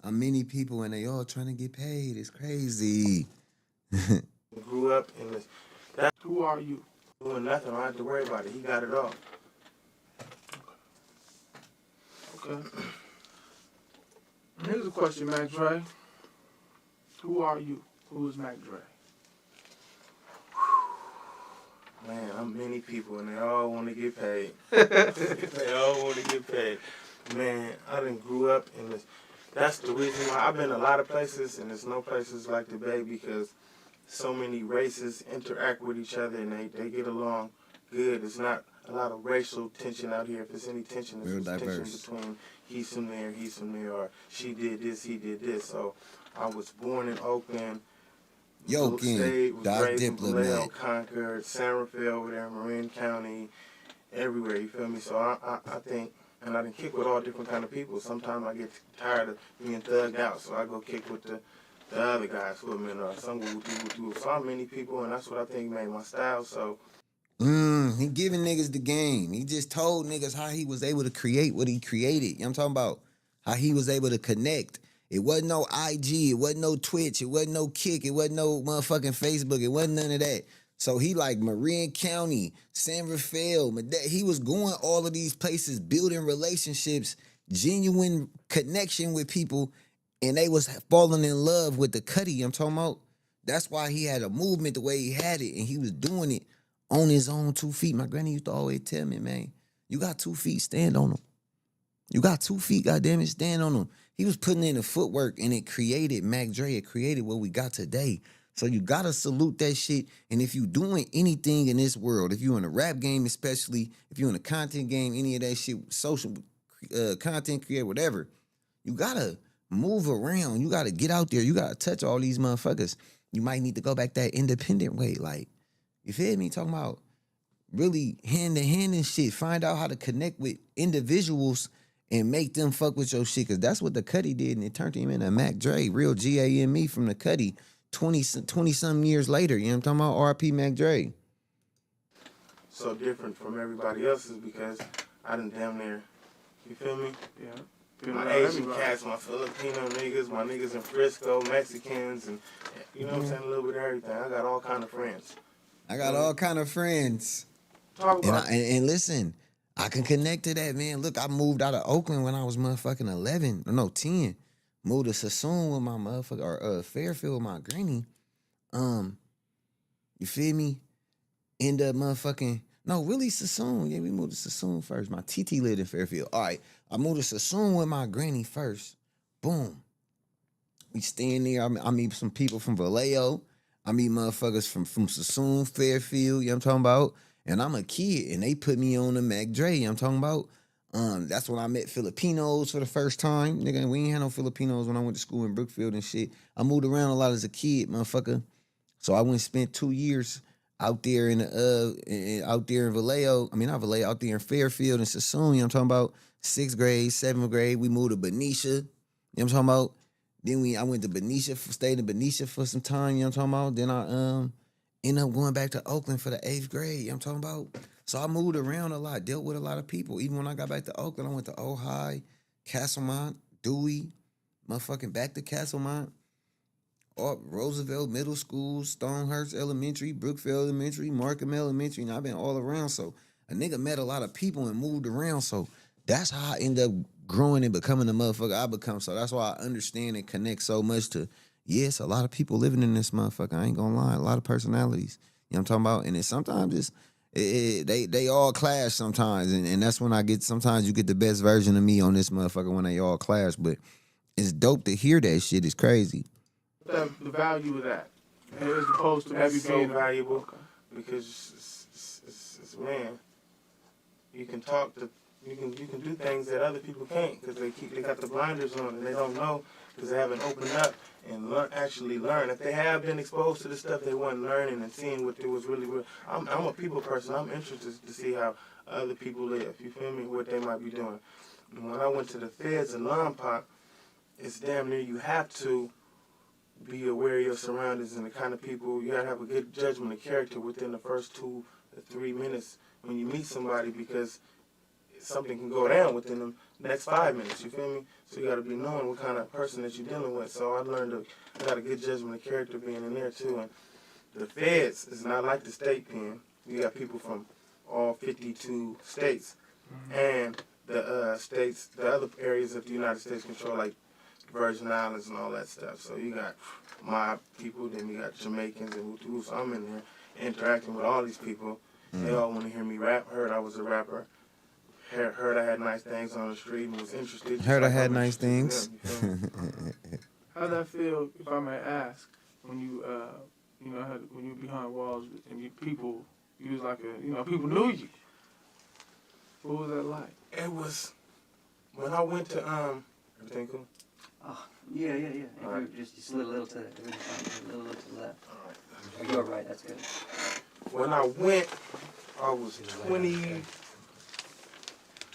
I'm many people and they all trying to get paid. It's crazy. Grew up in this. Who are you? Doing nothing. I don't have to worry about it. He got it all. Okay. Here's a question, Mac Dre. Who are you? Who is Mac Dre? Man, I'm many people and they all want to get paid. They all want to get paid. Man, I done grew up in this. That's the reason why I've been a lot of places and there's no places like the Bay because so many races interact with each other and they get along good. It's not a lot of racial tension out here. If there's any tension, it's tension between he's from there, or she did this, he did this. So I was born in Oakland. Stayed, was raised in Vallejo, Concord, San Rafael over there in Marin County, everywhere, you feel me? So I think, and I done kick with all different kind of people. Sometimes I get tired of being thugged out, so I go kick with the other guys for a minute, or some woo-doo. So I'm many people, and that's what I think made my style, so. He giving niggas the game. He just told niggas how he was able to create what he created. You know what I'm talking about? How he was able to connect. It wasn't no IG. It wasn't no Twitch. It wasn't no Kick. It wasn't no motherfucking Facebook. It wasn't none of that. So he like Marin County, San Rafael, he was going all of these places, building relationships, genuine connection with people, and they was falling in love with the Cuddy I'm talking about. That's why he had a movement the way he had it, and he was doing it on his own 2 feet. My granny used to always tell me, man, you got 2 feet, stand on them. You got 2 feet, goddammit, stand on them. He was putting in the footwork, and it created Mac Dre. It created what we got today. So you gotta salute that shit. And if you doing anything in this world, if you in a rap game especially, if you in a content game, any of that shit, social content creator, whatever, you gotta move around. You gotta get out there. You gotta touch all these motherfuckers. You might need to go back that independent way. Like, you feel me? Talking about really hand to hand and shit. Find out how to connect with individuals and make them fuck with your shit. Cause that's what the Cuddy did, and it turned him into Mac Dre, real G-A-M-E from the Cuddy 20-something years later. You know what I'm talking about? R.I.P. Mac Dre. So different from everybody else's because I done damn near, you feel me? Yeah. My Asian cats, my Filipino niggas, my niggas in Frisco, Mexicans, and you know what I'm saying, a little bit of everything. I got all kind of friends. I got all kind of friends. Talk about and listen, I can connect to that, man. Look, I moved out of Oakland when I was motherfucking 10. Moved to Sassoon with my motherfucker, or Fairfield with my granny. You feel me? End up motherfucking, no, really Sassoon. Yeah, we moved to Sassoon first. My TT lived in Fairfield. All right, I moved to Sassoon with my granny first. Boom. We staying there. I meet some people from Vallejo. I meet motherfuckers from Sassoon, Fairfield, you know what I'm talking about? And I'm a kid, and they put me on the Mac Dre, you know what I'm talking about? That's when I met Filipinos for the first time. Nigga, we ain't had no Filipinos when I went to school in Brookfield and shit. I moved around a lot as a kid, motherfucker. So I went and spent 2 years out there in Vallejo. I mean, not Vallejo, out there in Fairfield and Sassoon, you know what I'm talking about? 6th grade, 7th grade, we moved to Benicia, you know what I'm talking about? Then I went to Benicia, stayed in Benicia for some time, you know what I'm talking about? Then I ended up going back to Oakland for the 8th grade, you know what I'm talking about? So I moved around a lot, dealt with a lot of people. Even when I got back to Oakland, I went to Ojai, Castlemont, Dewey, motherfucking back to Castlemont, Roosevelt Middle School, Stonehurst Elementary, Brookfield Elementary, Markham Elementary, and I've been all around. So a nigga met a lot of people and moved around. So that's how I end up growing and becoming the motherfucker I become. So that's why I understand and connect so much to, yes, a lot of people living in this motherfucker. I ain't gonna lie, a lot of personalities. You know what I'm talking about? And then sometimes they all clash sometimes. And that's when sometimes you get the best version of me on this motherfucker when they all clash. But it's dope to hear that shit. It's crazy. The value of that, as opposed to maybe so being valuable because it's man, you can talk to, you can do things that other people can't because they got the blinders on and they don't know because they haven't opened up and actually learn. If they have been exposed to the stuff they weren't learning and seeing what it was really real. I'm a people person. I'm interested to see how other people live. You feel me? What they might be doing. And when I went to the feds in Lompoc, it's damn near you have to be aware of your surroundings and the kind of people. You gotta have a good judgment of character within the first 2 to 3 minutes when you meet somebody because something can go down within the next 5 minutes. You feel me? So you gotta be knowing what kind of person that you're dealing with. So I learned I got a good judgment of character being in there too. And the feds is not like the state pen. You got people from all 52 states and the states, the other areas of the United States control, like Virgin Islands and all that stuff. So you got my people, then you got Jamaicans and Hutu. So I'm in there interacting with all these people. They all want to hear me rap. Heard I was a rapper. Heard I had nice things on the street and was interested. Heard I had nice things. How'd that feel, if I may ask, when you when you were behind walls and you was like people knew you? What was that like? It was when I went to everything cool? Oh, yeah. And right. You slid a little to the little to the left. All right. Oh, you're right, that's good. When I went, I was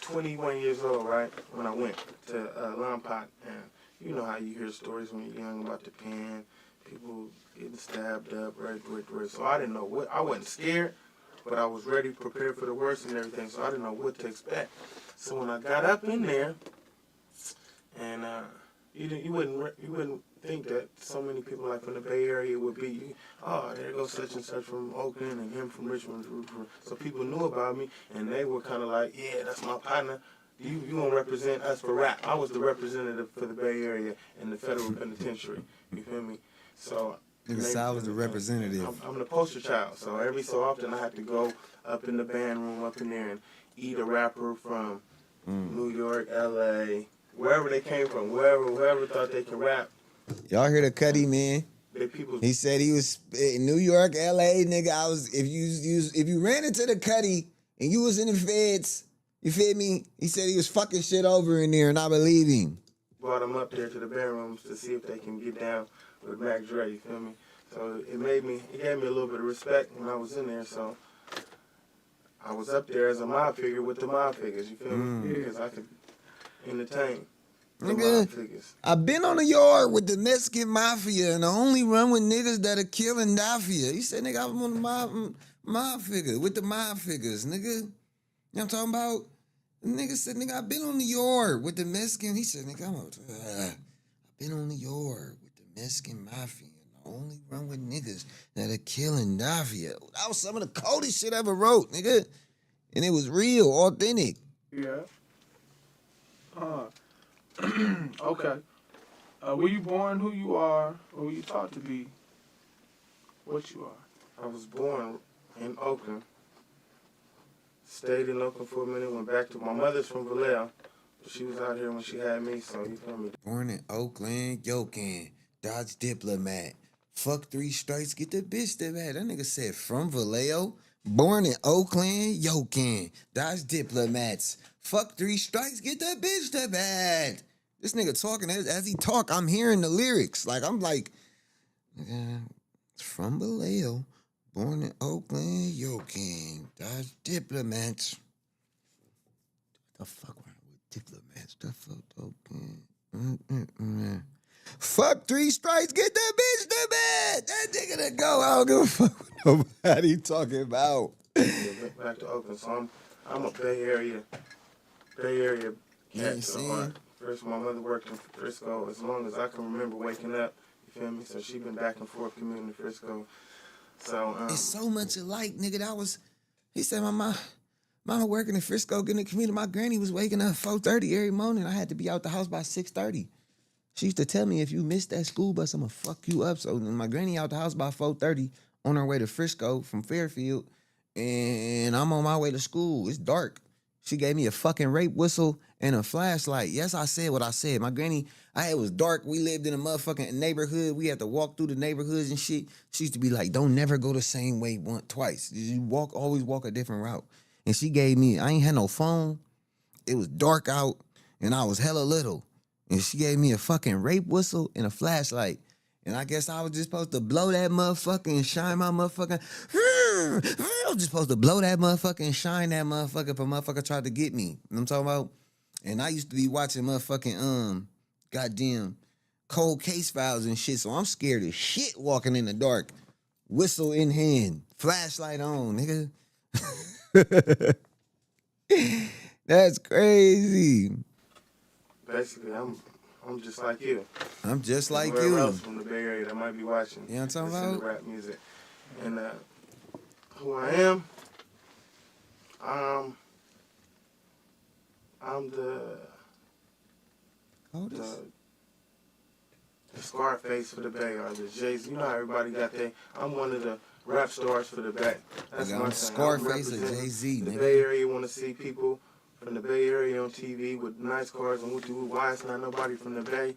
21 years old, right? When I went to Lompoc, and you know how you hear stories when you're young about the pen, people getting stabbed up, right. So I didn't know I wasn't scared, but I was ready, prepared for the worst and everything, so I didn't know what to expect. So when I got up in there, and you wouldn't think that so many people like from the Bay Area would be, oh, there goes such and such from Oakland and him from Richmond. So people knew about me, and they were kind of like, yeah, that's my partner. You gonna represent us for rap. I was the representative for the Bay Area in the federal penitentiary. You feel me? So Nigga, I was the representative. I'm the poster child. So every so often I have to go up in the band room up in there and eat a rapper from New York, LA, wherever they came from, whoever thought they could rap. Y'all hear the Cuddy, man? People, he said he was in New York, LA, nigga. If you ran into the Cuddy and you was in the feds, you feel me? He said he was fucking shit over in there, and I believe him. Brought him up there to the bedrooms to see if they can get down with Mac Dre, you feel me? So it gave me a little bit of respect when I was in there, so I was up there as a mob figure with the mob figures, you feel me? Because I could entertain the mob figures. I've been on the yard with the Mexican mafia, and I only run with niggas that are killing Dafia. He said, nigga, I was on the mob figure, with the mob figures, nigga. You know what I'm talking about? The nigga said, nigga, I've been on the yard with the Mexican. He said, nigga, I've been on the yard with the Mexican mafia. And I only run with niggas that are killing Dafia. That was some of the coldest shit I ever wrote, nigga. And it was real, authentic. Yeah. Okay. Were you born who you are, or were you taught to be what you are? I was born in Oakland. Stayed in Oakland for a minute, went back to my mother's from Vallejo. She was out here when she had me, so you feel me. Born in Oakland, Yokin, Dodge Diplomat. Fuck 3 strikes, get the bitch that bad. That nigga said from Vallejo. Born in Oakland, Yokin, Dodge Diplomats. Fuck 3 strikes, get that bitch that bad. This nigga talking, as he talk, I'm hearing the lyrics. Like, I'm like, from Vallejo. Born in Oakland, Yokin, Dodge Diplomats. The fuck wrong with diplomats? The fuck, Oakland. Fuck 3 strikes, get that bitch that bad. That nigga to go. I don't give a fuck what nobody talking about. Yeah, back to Oakland, so I'm a Bay Area cat. So first, my mother worked in Frisco as long as I can remember waking up. You feel me? So she been back and forth commuting to Frisco. So it's so much alike, nigga. He said my mama working in Frisco, getting in the community. My granny was waking up 4:30 every morning. I had to be out the house by 6:30. She used to tell me, if you miss that school bus, I'm gonna fuck you up. So my granny out the house by 4:30 on her way to Frisco from Fairfield, and I'm on my way to school. It's dark. She gave me a fucking rape whistle and a flashlight. Yes, I said what I said. My granny, it was dark. We lived in a motherfucking neighborhood. We had to walk through the neighborhoods and shit. She used to be like, don't never go the same way twice. You always walk a different route. And she gave me, I ain't had no phone. It was dark out, and I was hella little. And she gave me a fucking rape whistle and a flashlight. And I guess I was just supposed to blow that motherfucker and shine my motherfucking... I was just supposed to blow that motherfucker and shine that motherfucker if a motherfucker tried to get me. You know what I'm talking about? And I used to be watching motherfucking, goddamn cold case files and shit, so I'm scared as shit walking in the dark. Whistle in hand, flashlight on, nigga. That's crazy. Basically, I'm just like you. I'm just like Whoever you. else from the Bay Area that might be watching. You know what I'm talking about? Rap music. And who I am, I'm the Scarface for the Bay, or the Jay-Z. You know how everybody got I'm one of the rap stars for the Bay. That's my thing. Scarface or Jay-Z, The nigga. Bay Area want to see people from the Bay Area on TV with nice cars and why it's not nobody from the Bay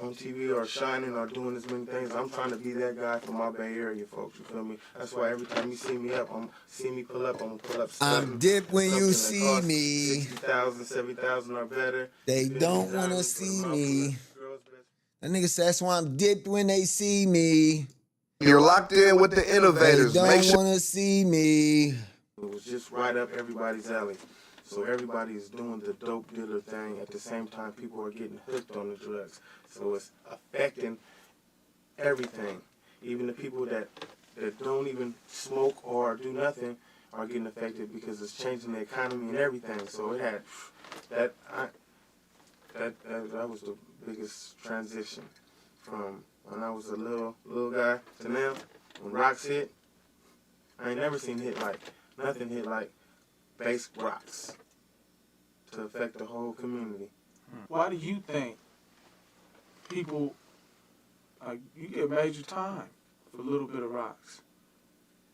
on TV or shining or doing as many things. I'm trying to be that guy for my Bay Area folks, you feel me? That's why every time you see me up, I'm gonna pull up I'm dip when you see me. 60,000, 70,000 or better. They don't want to see me. That nigga said that's why I'm dipped when they see me. You're locked in with the innovators. They don't want to see me. It was just right up everybody's alley. So everybody is doing the dope dealer thing. At the same time, people are getting hooked on the drugs. So it's affecting everything. Even the people that don't even smoke or do nothing are getting affected because it's changing the economy and everything. So it had that was the biggest transition. from when I was a little guy to now. When rocks hit, I ain't never seen nothing hit like bass rocks to affect the whole community. Why do you think people, you get major time for a little bit of rocks?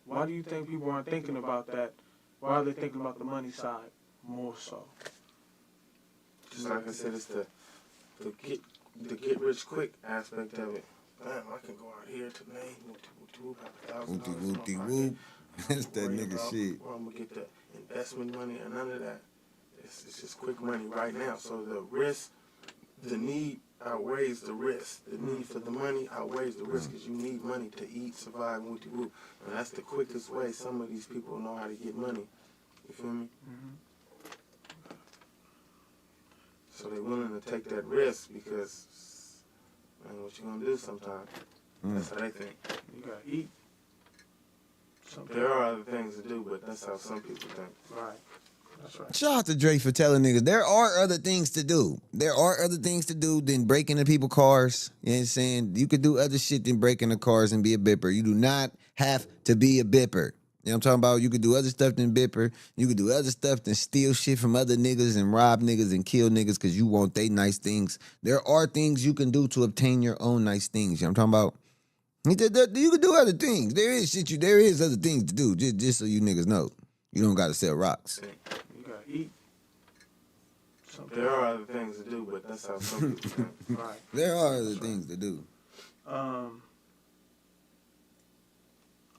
Why do you think people aren't thinking about that? Why are they thinking about the money side more so? Just like I said, it's the get rich quick aspect of it. Damn, I can go out here today, have $1,000. Whoopty whoop. That's that nigga shit. Where I'm gonna get the investment money and none of that. It's just quick money right now. So the risk, the need outweighs the risk. The need for the money outweighs the risk because you need money to eat, survive, whoopty whoop. And that's the quickest way some of these people know how to get money. You feel me? Mm-hmm. So they're willing to take that risk because, man, what you gonna do sometimes? That's how they think. You gotta eat. There are other things to do, but that's how some people think. Right. That's right. Shout out to Dre for telling niggas there are other things to do. There are other things to do than breaking into people's cars. You know what I'm saying? You could do other shit than breaking the cars and be a bipper. You do not have to be a bipper. You know what I'm talking about? You could do other stuff than bipper. You could do other stuff than steal shit from other niggas and rob niggas and kill niggas because you want they nice things. There are things you can do to obtain your own nice things. You know what I'm talking about? You can do other things. There is other things to do. Just so you niggas know. You don't gotta sell rocks. You gotta eat. There are other things to do, but that's how some people think. Right. There are other things to do. Let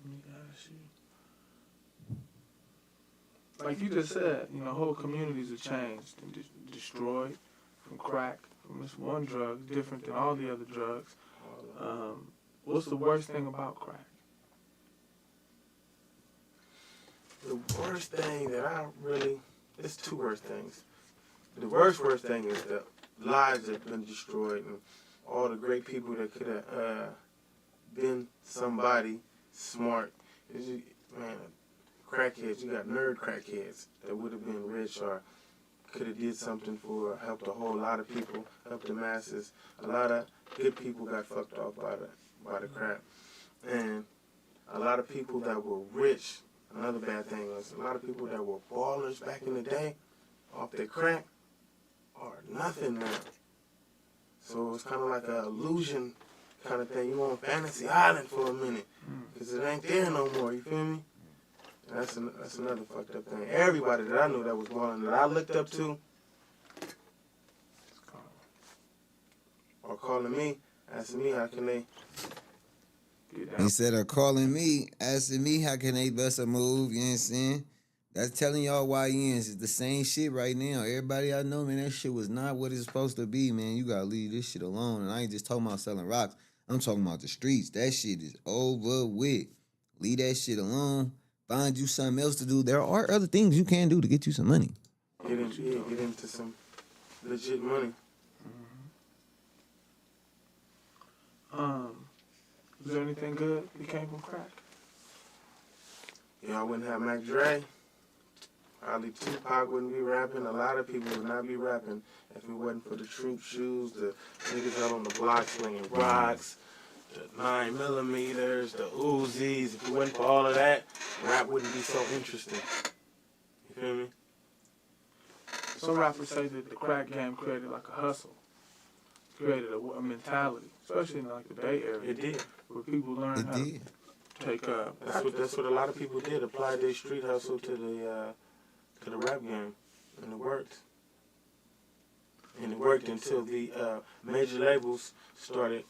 me ask you. Like you just said, whole communities have changed and destroyed from crack, from this one drug, different than all the other drugs. What's the worst thing about crack? The worst thing that it's two worst things. The worst thing is the lives that have been destroyed and all the great people that could have been somebody smart. Man, crackheads, you got nerd crackheads that would have been rich or could have did something helped a whole lot of people, helped the masses. A lot of good people got fucked off by the crack. And a lot of people that were rich, another bad thing was a lot of people that were ballers back in the day off their crack are nothing now. So it's kind of like an illusion kind of thing. You on Fantasy Island for a minute because it ain't there no more, you feel me? And that's another fucked up thing. Everybody that I knew that was balling that I looked up to or calling me, asking me how can they get down. He said, are calling me, asking me how can they bust a move, you know what I'm saying? That's telling y'all YNs. It's the same shit right now. Everybody I know, man, that shit was not what it's supposed to be, man. You gotta leave this shit alone. And I ain't just talking about selling rocks. I'm talking about the streets. That shit is over with. Leave that shit alone. Find you something else to do. There are other things you can do to get you some money. Get into some legit money. Was there anything good that came from crack? I wouldn't have Mac Dre. Probably Tupac wouldn't be rapping. A lot of people would not be rapping if it wasn't for the troop shoes, the niggas out on the block slinging rocks, the 9mm, the Uzis. If it wasn't for all of that, rap wouldn't be so interesting. You feel me? Some rappers say that the crack game created like a hustle, created a mentality, especially in like the Bay Area. It did. Where people learn how to take That's what a lot of people did. Applied their street hustle to the rap game, and it worked. And it worked until the major labels started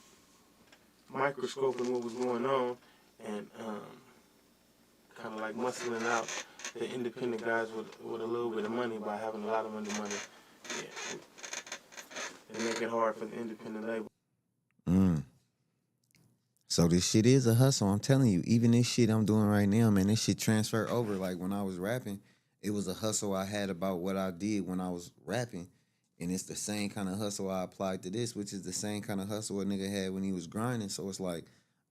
microscoping what was going on and kind of like muscling out the independent guys with a little bit of money by having a lot of money. Yeah. They make it hard for the independent label. So this shit is a hustle. I'm telling you, even this shit I'm doing right now, man, this shit transfer over. Like when I was rapping, it was a hustle I had about what I did when I was rapping. And it's the same kind of hustle I applied to this, which is the same kind of hustle a nigga had when he was grinding. So it's like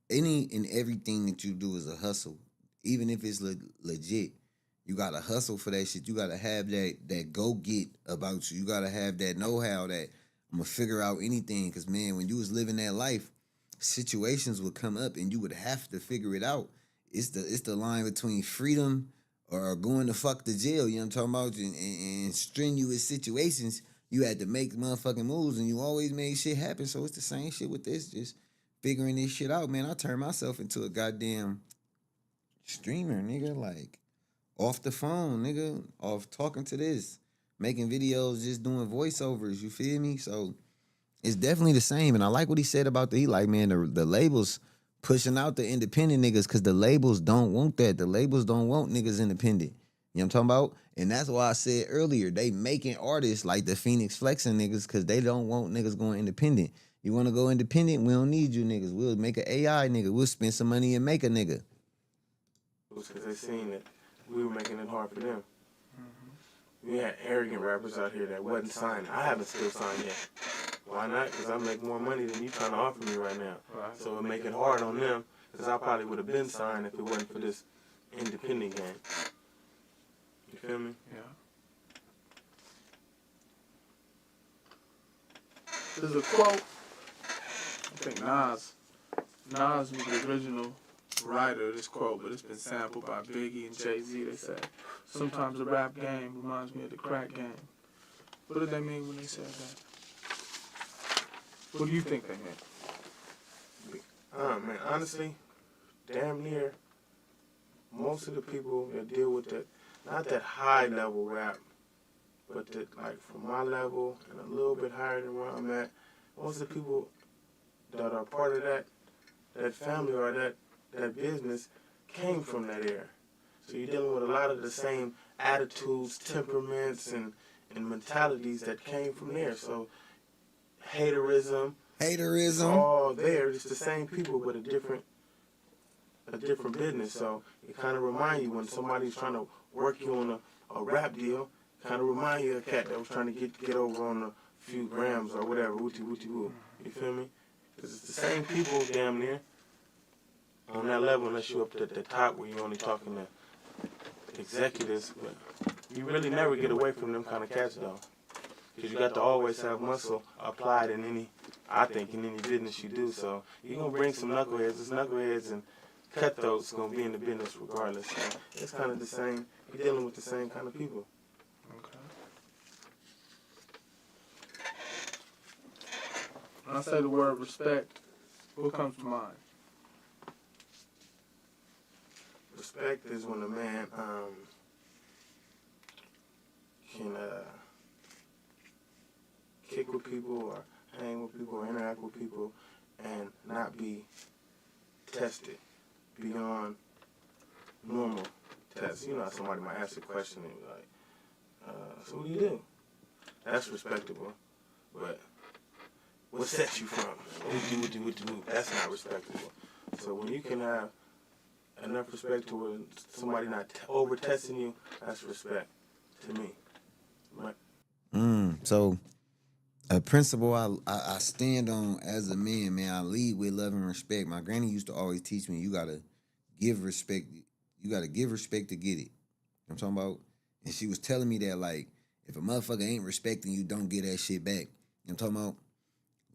any and everything that you do is a hustle. Even if it's legit, you got to hustle for that shit. You got to have that go-get about you. You got to have that know-how that I'm going to figure out anything. Because, man, when you was living that life, situations would come up and you would have to figure it out. It's the line between freedom or going to fuck the jail, you know what I'm talking about? And strenuous situations, you had to make motherfucking moves and you always made shit happen. So it's the same shit with this, just figuring this shit out, man. I turned myself into a goddamn streamer, nigga, like off the phone, nigga, off talking to this, making videos, just doing voiceovers, you feel me? So it's definitely the same. And I like what he said about he like, man, the labels pushing out the independent niggas because the labels don't want that. The labels don't want niggas independent. You know what I'm talking about? And that's why I said earlier, they making artists like the Phoenix Flexing niggas because they don't want niggas going independent. You want to go independent? We don't need you niggas. We'll make an AI nigga. We'll spend some money and make a nigga. Because they seen that we were making it hard for them. We had arrogant rappers out here that wasn't signed. I haven't still signed yet. Why not? Because I make more money than you trying to offer me right now. Right. So it make it hard on them because I probably would have been signed if it wasn't for this independent game. You feel me? Yeah. There's a quote, I think Nas was the original writer of this quote, but it's been sampled by Biggie and Jay-Z. They say, sometimes the rap game reminds me of the crack game. What did they mean when they said that? What do you think they meant? Man, honestly, damn near most of the people that deal with that, not that high level rap, but that like from my level and a little bit higher than where I'm at, most of the people that are part of that family or that business came from that era. So you're dealing with a lot of the same attitudes, temperaments, and mentalities that came from there. So haterism, all there. It's the same people, but a different business. So it kind of remind you when somebody's trying to work you on a rap deal. Kind of remind you of a cat that was trying to get over on a few grams or whatever. Wooty wooty woo. You feel me? Because it's the same people, damn near. On that level, unless you're up at the top where you're only talking to executives, but you really never get away from them kind of cats though. Because you got to always have muscle applied in any business you do. So you're going to bring some knuckleheads. There's knuckleheads and cutthroats going to be in the business regardless. So it's kind of the same. You're dealing with the same kind of people. Okay. When I say the word respect, what comes to mind? Respect is when a man can kick with people or hang with people or interact with people and not be tested beyond normal tests. You know how somebody might ask a question and be like, so what do you do? That's respectable. But what sets you from? What do you do? That's not respectable. So when you can have enough respect to where somebody not over-testing you, that's respect to me. Right? So a principle I stand on as a man, I lead with love and respect. My granny used to always teach me, you gotta give respect. You gotta give respect to get it. You know what I'm talking about? And she was telling me that, like, if a motherfucker ain't respecting you, don't get that shit back. You know what I'm talking about?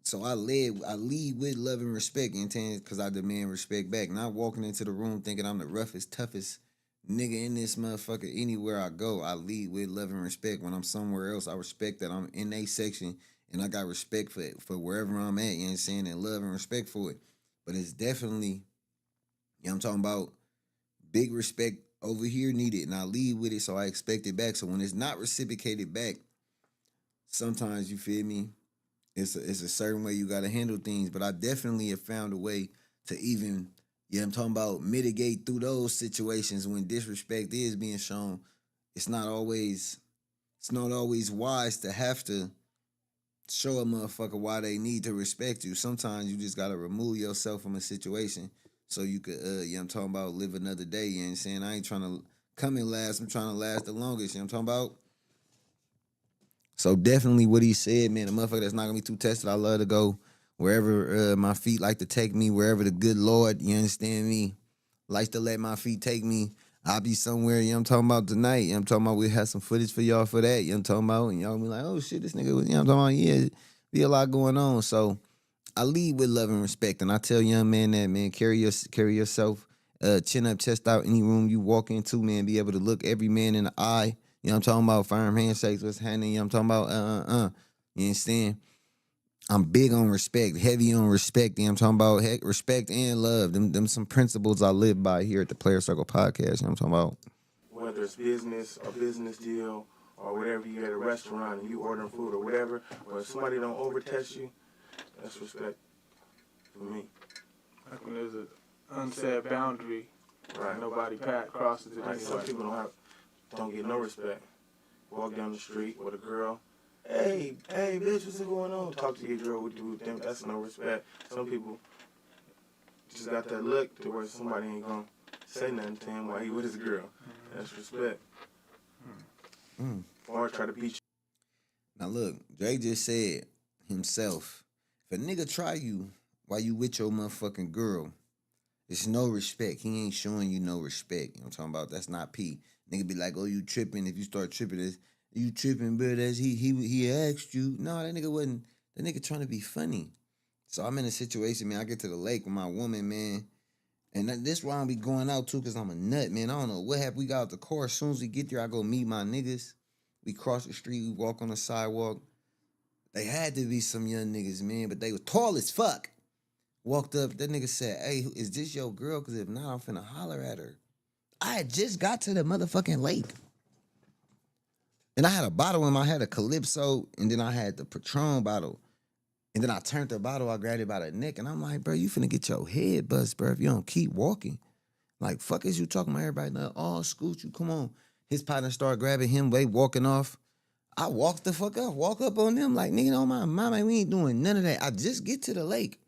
So I lead with love and respect, because I demand respect back. Not walking into the room thinking I'm the roughest, toughest nigga in this motherfucker. Anywhere I go, I lead with love and respect. When I'm somewhere else, I respect that I'm in a section and I got respect for wherever I'm at, you know what I'm saying, and love and respect for it. But it's definitely, you know what I'm talking about, big respect over here needed, and I lead with it, so I expect it back. So when it's not reciprocated back, sometimes, you feel me, it's a certain way you got to handle things. But I definitely have found a way to even, you know what I'm talking about, mitigate through those situations when disrespect is being shown. It's not always wise to have to show a motherfucker why they need to respect you. Sometimes you just got to remove yourself from a situation so you could, you know what I'm talking about, live another day. You know what I'm saying? I ain't trying to come in last. I'm trying to last the longest. You know what I'm talking about? So definitely what he said, man, a motherfucker that's not going to be too tested. I love to go wherever my feet like to take me, wherever the good Lord, you understand me, likes to let my feet take me. I'll be somewhere, you know what I'm talking about, tonight. You know what I'm talking about? We'll have some footage for y'all for that. You know what I'm talking about? And y'all be like, oh, shit, this nigga was, you know what I'm talking about? Yeah, be a lot going on. So I lead with love and respect, and I tell young men that, man, carry yourself, chin up, chest out, any room you walk into, man, be able to look every man in the eye. You know what I'm talking about? Firm handshakes, what's happening? You know what I'm talking about? You understand? I'm big on respect, heavy on respect. You know what I'm talking about? Respect and love. Them some principles I live by here at the Player Circle Podcast. You know what I'm talking about? Whether it's business or business deal or whatever, you at a restaurant and you ordering food or whatever, or if somebody don't overtest you, that's respect for me. Like when there's an unsaid boundary, Right. Nobody crosses it. Like some people don't get no respect. Walk down the street with a girl. Hey, bitch, what's going on? Talk to your girl with them. That's no respect. Some people just got that look to where somebody ain't gonna say nothing to him while he with his girl. That's respect. Or try to beat you. Now look, Dre just said himself, if a nigga try you while you with your motherfucking girl, it's no respect. He ain't showing you no respect. You know what I'm talking about? That's not P. Nigga be like, oh, you tripping. If you start tripping, you tripping, but as he asked you. No, that nigga wasn't. That nigga trying to be funny. So I'm in a situation, man. I get to the lake with my woman, man. And this round be going out too because I'm a nut, man. I don't know what happened. We got out the car. As soon as we get there, I go meet my niggas. We cross the street. We walk on the sidewalk. They had to be some young niggas, man, but they was tall as fuck. Walked up. That nigga said, hey, is this your girl? Because if not, I'm finna holler at her. I had just got to the motherfucking lake. And I had a bottle in my head, a Calypso, and then I had the Patron bottle. And then I turned the bottle, I grabbed it by the neck, and I'm like, bro, you finna get your head bust, bro, if you don't keep walking. Like, fuck is you talking about everybody now? Oh, scoot you, come on. His partner started grabbing him, they walking off. I walked the fuck up, walk up on them like, nigga, no, my mama, we ain't doing none of that. I just get to the lake,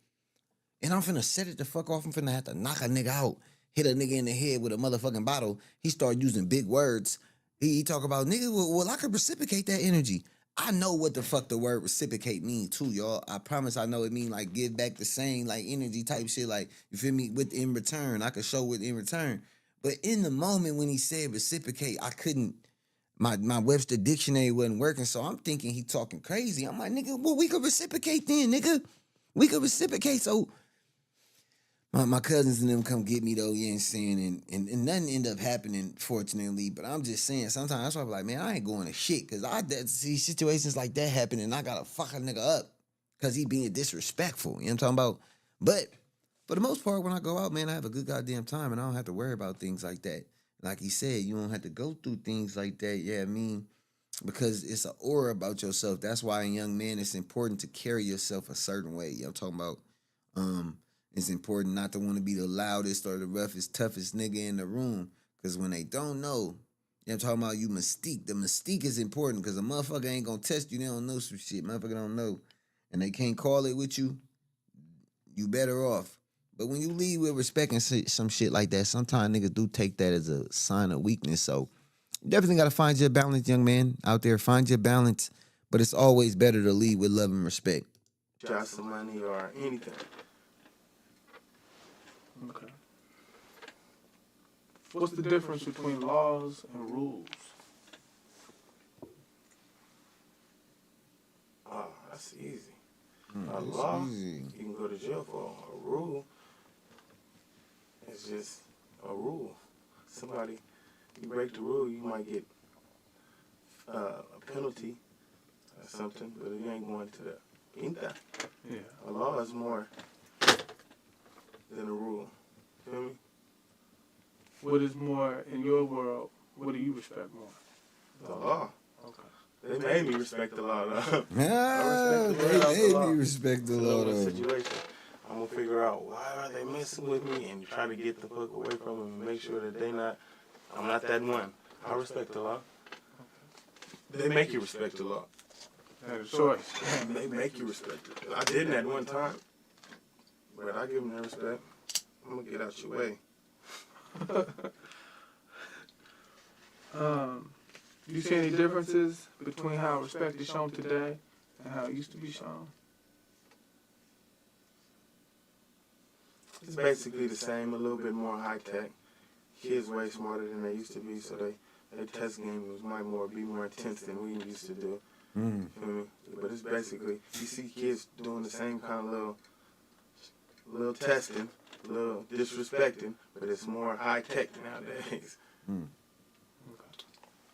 and I'm finna set it the fuck off. I'm finna have to knock a nigga out, hit a nigga in the head with a motherfucking bottle. He started using big words. He talk about, nigga, well, I could reciprocate that energy. I know what the fuck the word reciprocate mean too, y'all. I promise I know it mean like give back the same like energy type shit. Like, you feel me? With in return. I could show it in return. But in the moment when he said reciprocate, I couldn't, my Webster dictionary wasn't working. So I'm thinking he talking crazy. I'm like, nigga, well, we could reciprocate then, nigga. We could reciprocate. So my cousins and them come get me though, you know what I'm saying? And nothing end up happening, fortunately. But I'm just saying, sometimes that's why I'm like, man, I ain't going to shit. Because I see situations like that happen and I got to fuck a nigga up because he being disrespectful. You know what I'm talking about? But for the most part, when I go out, man, I have a good goddamn time and I don't have to worry about things like that. Like he said, you don't have to go through things like that, yeah, I mean, because it's an aura about yourself. That's why in young men, it's important to carry yourself a certain way. You know what I'm talking about? It's important not to want to be the loudest or the roughest, toughest nigga in the room. Because when they don't know, you know what I'm talking about, you mystique. The mystique is important because a motherfucker ain't going to test you. They don't know some shit. Motherfucker don't know. And they can't call it with you. You better off. But when you lead with respect and some shit like that, sometimes niggas do take that as a sign of weakness. So you definitely got to find your balance, young man. Out there, find your balance. But it's always better to lead with love and respect. Just some money or anything. Okay. What's the difference between laws and rules? Oh, that's easy. A law, you can go to jail for. A rule is just a rule. Somebody, you break the rule, you might get a penalty or something, but you ain't going to the quinta. Yeah. A law is more than a rule. Feel me? What is more in your world? What do you respect more? The law. Okay. They made me respect the law, though. They made me respect the law, though. Situation. I'm gonna figure out why are they messing with me and try to get the fuck away from them and make sure that I'm not that one. I respect the law. They make you respect the law. That's a choice. They make you respect it. I didn't at one time, but I give them their respect. I'm gonna get out your way. Do you see any differences between how respect is shown today and how it used to be shown? It's basically the same, a little bit more high tech. Kids way smarter than they used to be, so their test game might be more intense than we used to do. Feel me? But it's basically, you see kids doing the same kind of little a little testing, a little disrespecting, but it's more high tech nowadays.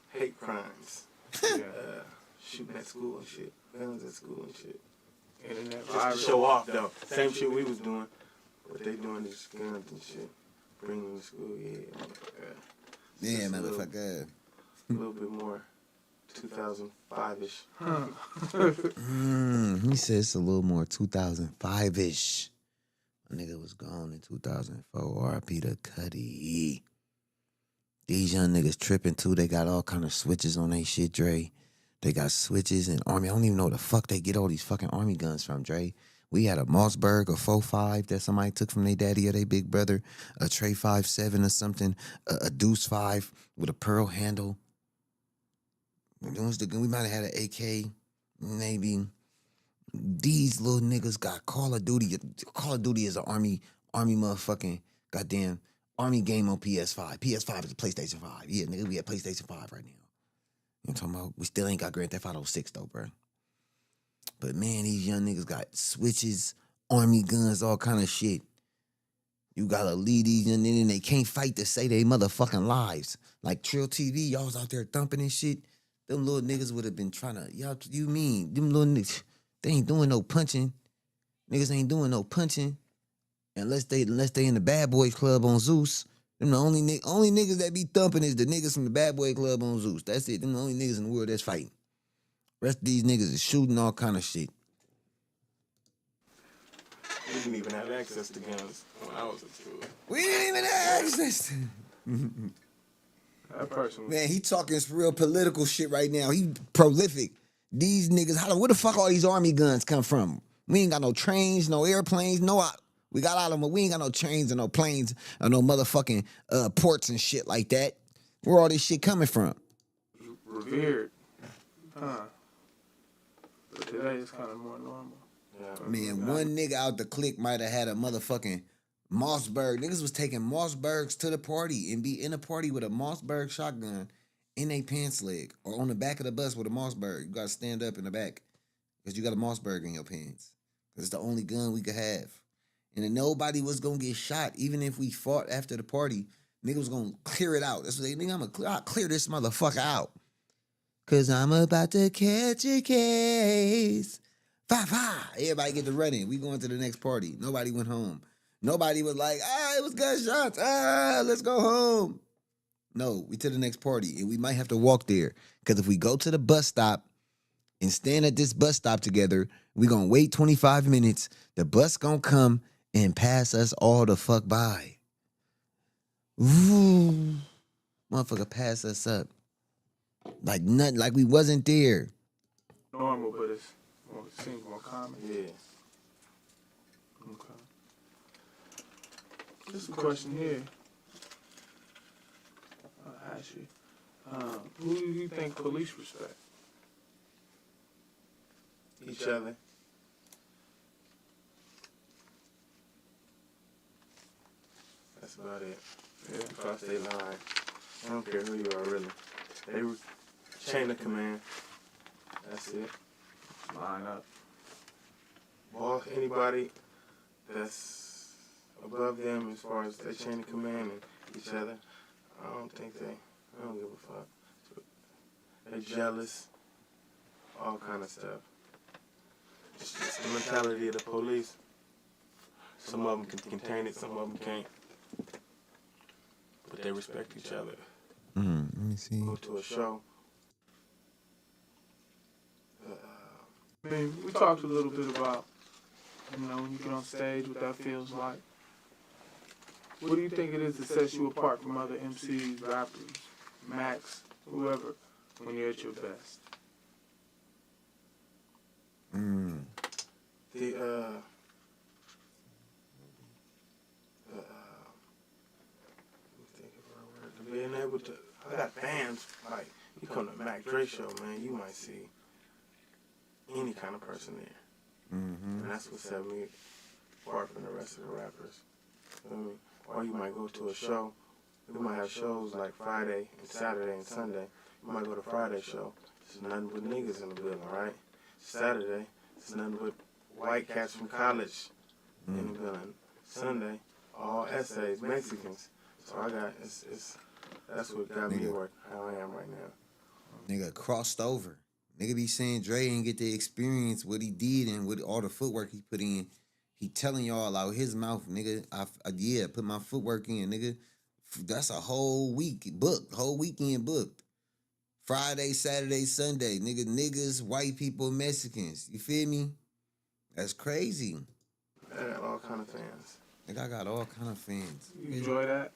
Hate crimes. Shooting at school and shit. Guns at school and shit. Internet Just virus. to show off though. Same shit we was doing. What they doing is guns and shit. Bringing them to school, Yeah, motherfucker. A little bit more 2005-ish. He said it's a little more 2005-ish. My nigga was gone in 2004. RIP to Cuddy. These young niggas tripping too. They got all kind of switches on they shit, Dre. They got switches and army. I don't even know where the fuck they get all these fucking army guns from, Dre. We had a Mossberg, a 4.5 that somebody took from their daddy or their big brother, a Trey 5.7 or something, a Deuce 5 with a pearl handle. We might have had an AK, maybe. These little niggas got Call of Duty. Call of Duty is an army motherfucking goddamn army game on PS5. PS5 is a PlayStation 5. Yeah, nigga, we at PlayStation 5 right now. You know what I'm talking about? We still ain't got Grand Theft Auto 6 though, bro. But man, these young niggas got switches, army guns, all kind of shit. You gotta lead these young niggas, and they can't fight to save their motherfucking lives. Like Trill TV, y'all was out there thumping and shit. Them little niggas would have been trying to, them little niggas, they ain't doing no punching. Niggas ain't doing no punching. Unless they in the Bad Boys Club on Zeus. Them the only niggas that be thumping is the niggas from the Bad Boy Club on Zeus. That's it. Them the only niggas in the world that's fighting. Rest of these niggas is shooting all kind of shit. We didn't even have access to guns when I was in school. We didn't even have access. That person. Man, he talking some real political shit right now. He prolific. These niggas, where the fuck all these army guns come from? We ain't got no trains, no airplanes, we got all of them, but we ain't got no trains or no planes or no motherfucking ports and shit like that. Where all this shit coming from? Revered. But today it's kind of more normal. Yeah. Man, one nigga out the clique might have had a motherfucking Mossberg. Niggas was taking Mossbergs to the party and be in a party with a Mossberg shotgun in a pants leg or on the back of the bus with a Mossberg. You gotta stand up in the back because you got a Mossberg in your pants. Because it's the only gun we could have. And then nobody was gonna get shot even if we fought after the party. Nigga was gonna clear it out. That's what they nigga, I'll clear this motherfucker out. Cause I'm about to catch a case. Everybody get to running. We going to the next party. Nobody went home. Nobody was like, it was gunshots. Let's go home. No, we to the next party. And we might have to walk there. Because if we go to the bus stop and stand at this bus stop together, we going to wait 25 minutes. The bus going to come and pass us all the fuck by. Ooh. Motherfucker pass us up. Like nothing, like we wasn't there. Normal, but it seems more common. Yeah. Okay. Just a question here. I'll ask you. Who do you think police respect? Each other. That's about it. Yeah. Cross their line. I don't care who you are, really. They chain of command. That's it. Line up. Boss, anybody that's above them as far as their chain of command and each other, I don't give a fuck. They're jealous, all kind of stuff. It's just the mentality of the police. Some of them can contain it, some of them can't. But they respect each other. Let me see. Go to a show. I mean, we talked a little bit about, when you get on stage, what that feels like. What do you think it is that sets you apart from other MCs, rappers, Macs, whoever, when you're at your best? Being able to, I got fans, like, you come to Mac Dre show, man, you might see any kind of person there. And that's what set me apart from the rest of the rappers. Or you might go to a show, we might have shows like Friday and Saturday and Sunday. You might go to Friday show, there's nothing but niggas in the building, right? Saturday, it's nothing but white cats from college in the building. Sunday, all essays, Mexicans. So I got, that's what got me where how I am right now. Nigga crossed over. Nigga be saying Dre ain't get to experience what he did and what all the footwork he put in. He telling y'all out his mouth, nigga, I put my footwork in, nigga. That's a whole week booked, whole weekend booked. Friday, Saturday, Sunday, nigga, niggas, white people, Mexicans. You feel me? That's crazy. I got all kind of fans. Nigga, I got all kind of fans. You enjoy that?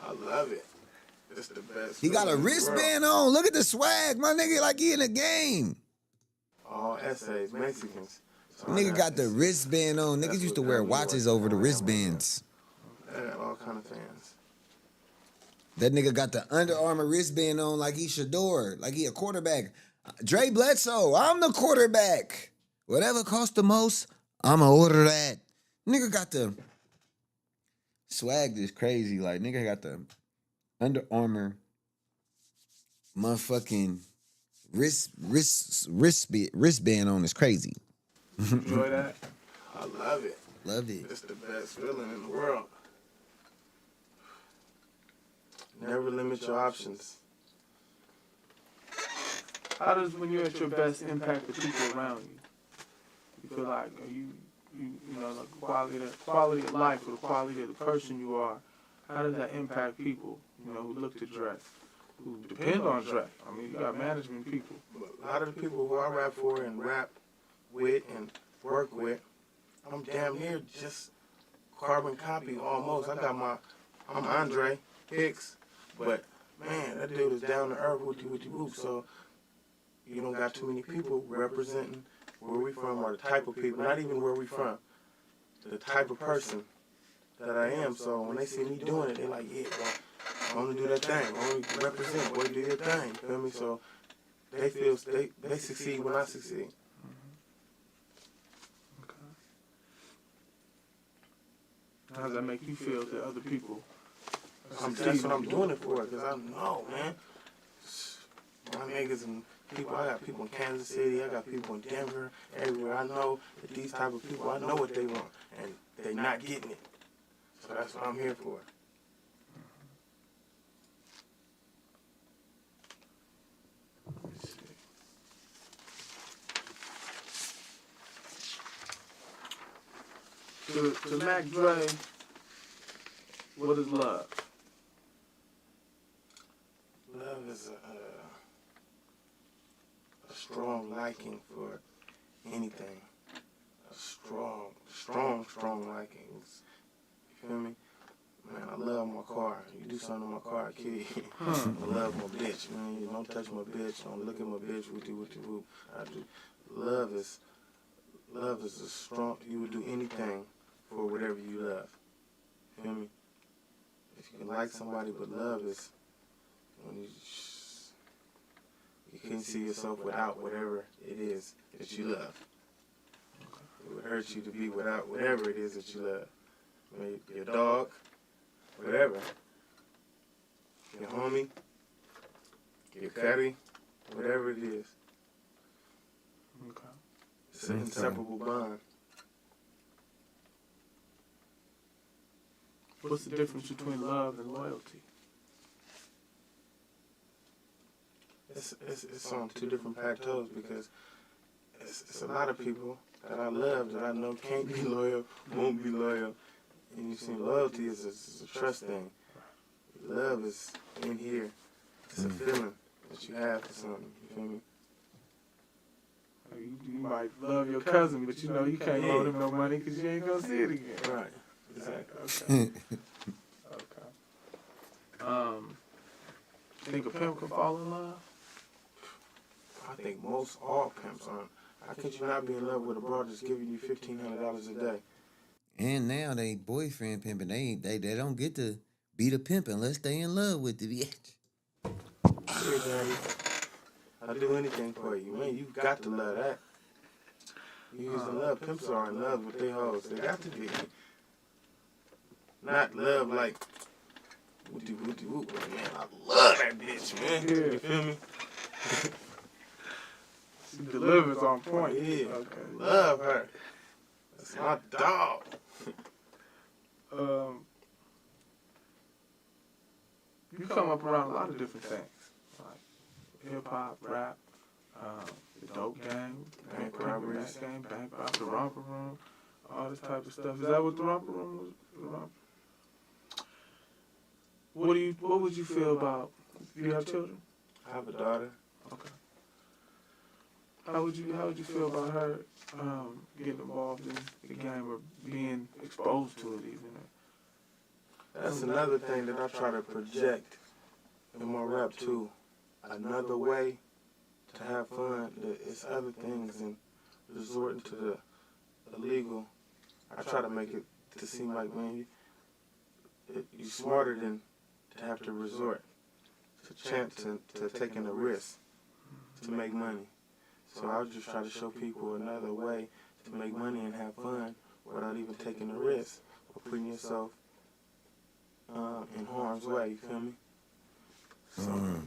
I love it. It's the best. He got a wristband on. Look at the swag, my nigga, like he in a game. All essays, Mexicans. So Nigga got the wristband on. Niggas used to wear watches over the wristbands. I got all kind of fans. That nigga got the Under Armour wristband on like he Shador, like he a quarterback. Dre Bledsoe, I'm the quarterback. Whatever costs the most, I'ma order that. Nigga got the swag is crazy. Like, nigga got the Under Armour motherfucking wristband on is crazy. Enjoy that? I love it. Loved it. It's the best feeling in the world. Never limit your options. How does, when you're at your best, impact the people around you? You feel like you know, the quality of life or the quality of the person you are. How does that impact people, you know, who look to Dre, who depend on Dre? I mean, you got management people. A lot of the people who I rap for and rap with and work with, I'm damn near just carbon copy almost. I'm Andre, Hicks, but man, that dude is down to earth with you. So you don't got too many people representing where we from or the type of people, not even where we from, the type of person that I am. So when they see me doing it, they like, yeah, bro, I want to do that thing. I want to represent, boy, do your thing. You feel me? So they feel they succeed when I succeed. How does that make you feel to other people? That's what I'm doing it for, because I know, man. My niggas and people, I got people in Kansas City, I got people in Denver, everywhere. I know that these type of people, I know what they want, and they not getting it. So that's what I'm here for. To Mac Dre, what is love? Love is a strong liking for anything. A strong liking. You feel me? Man, I love my car. You do something to my car, I kill you. I love my bitch, man. You don't touch my bitch. Don't look at my bitch. Woo. I do. Love is a strong. You would do anything for whatever you love. You feel me? If you can like somebody, but love is when you can't see yourself without whatever it is that you love. It would hurt you to be without whatever it is that you love. I mean, your dog, whatever. Your homie, your caddy, whatever it is. Okay. It's an inseparable bond. What's the difference between love and loyalty? It's on two different plateaus because it's a lot of people that I love that I know can't be loyal, won't be loyal. And you see, loyalty is a trust thing. Love is in here. It's a feeling that you have for something. You feel me? You might love your cousin, but you know you can't loan him no money because you ain't gonna see it again. Right. Exactly. Okay. Think a pimp can fall in love? I think most all pimps aren't. How could you not be in love with a broad that's giving you $1,500 a day? And now they boyfriend pimping. They don't get to be the pimp unless they in love with the bitch. Here, Daddy. I'll do anything for you. Man, you got to love that. You used to love. Pimps are in love with their hoes. They got to be. Not love like whoop. Man, I love that bitch, man. Yeah. You feel me? She delivers on point. Yeah. Okay. Love her. That's my dog. lot of different things, like hip hop, rap, the dope gang, bank robberies, bank rob, the romper room, all this type of stuff. Is that what the romper room was? The romper? What would you feel about? Do you have children? I have a daughter. Okay. How would you feel about her getting involved in the game or being exposed to it even? That's another thing that I try to project in my rap too. Another way to have fun. It's other things and resorting to the illegal. I try to make it to seem like, man, you're smarter than to have to resort to chance to taking a risk to make money. So I just try to show people another way to make money and have fun without even taking a risk or putting yourself in harm's way, you feel me? So,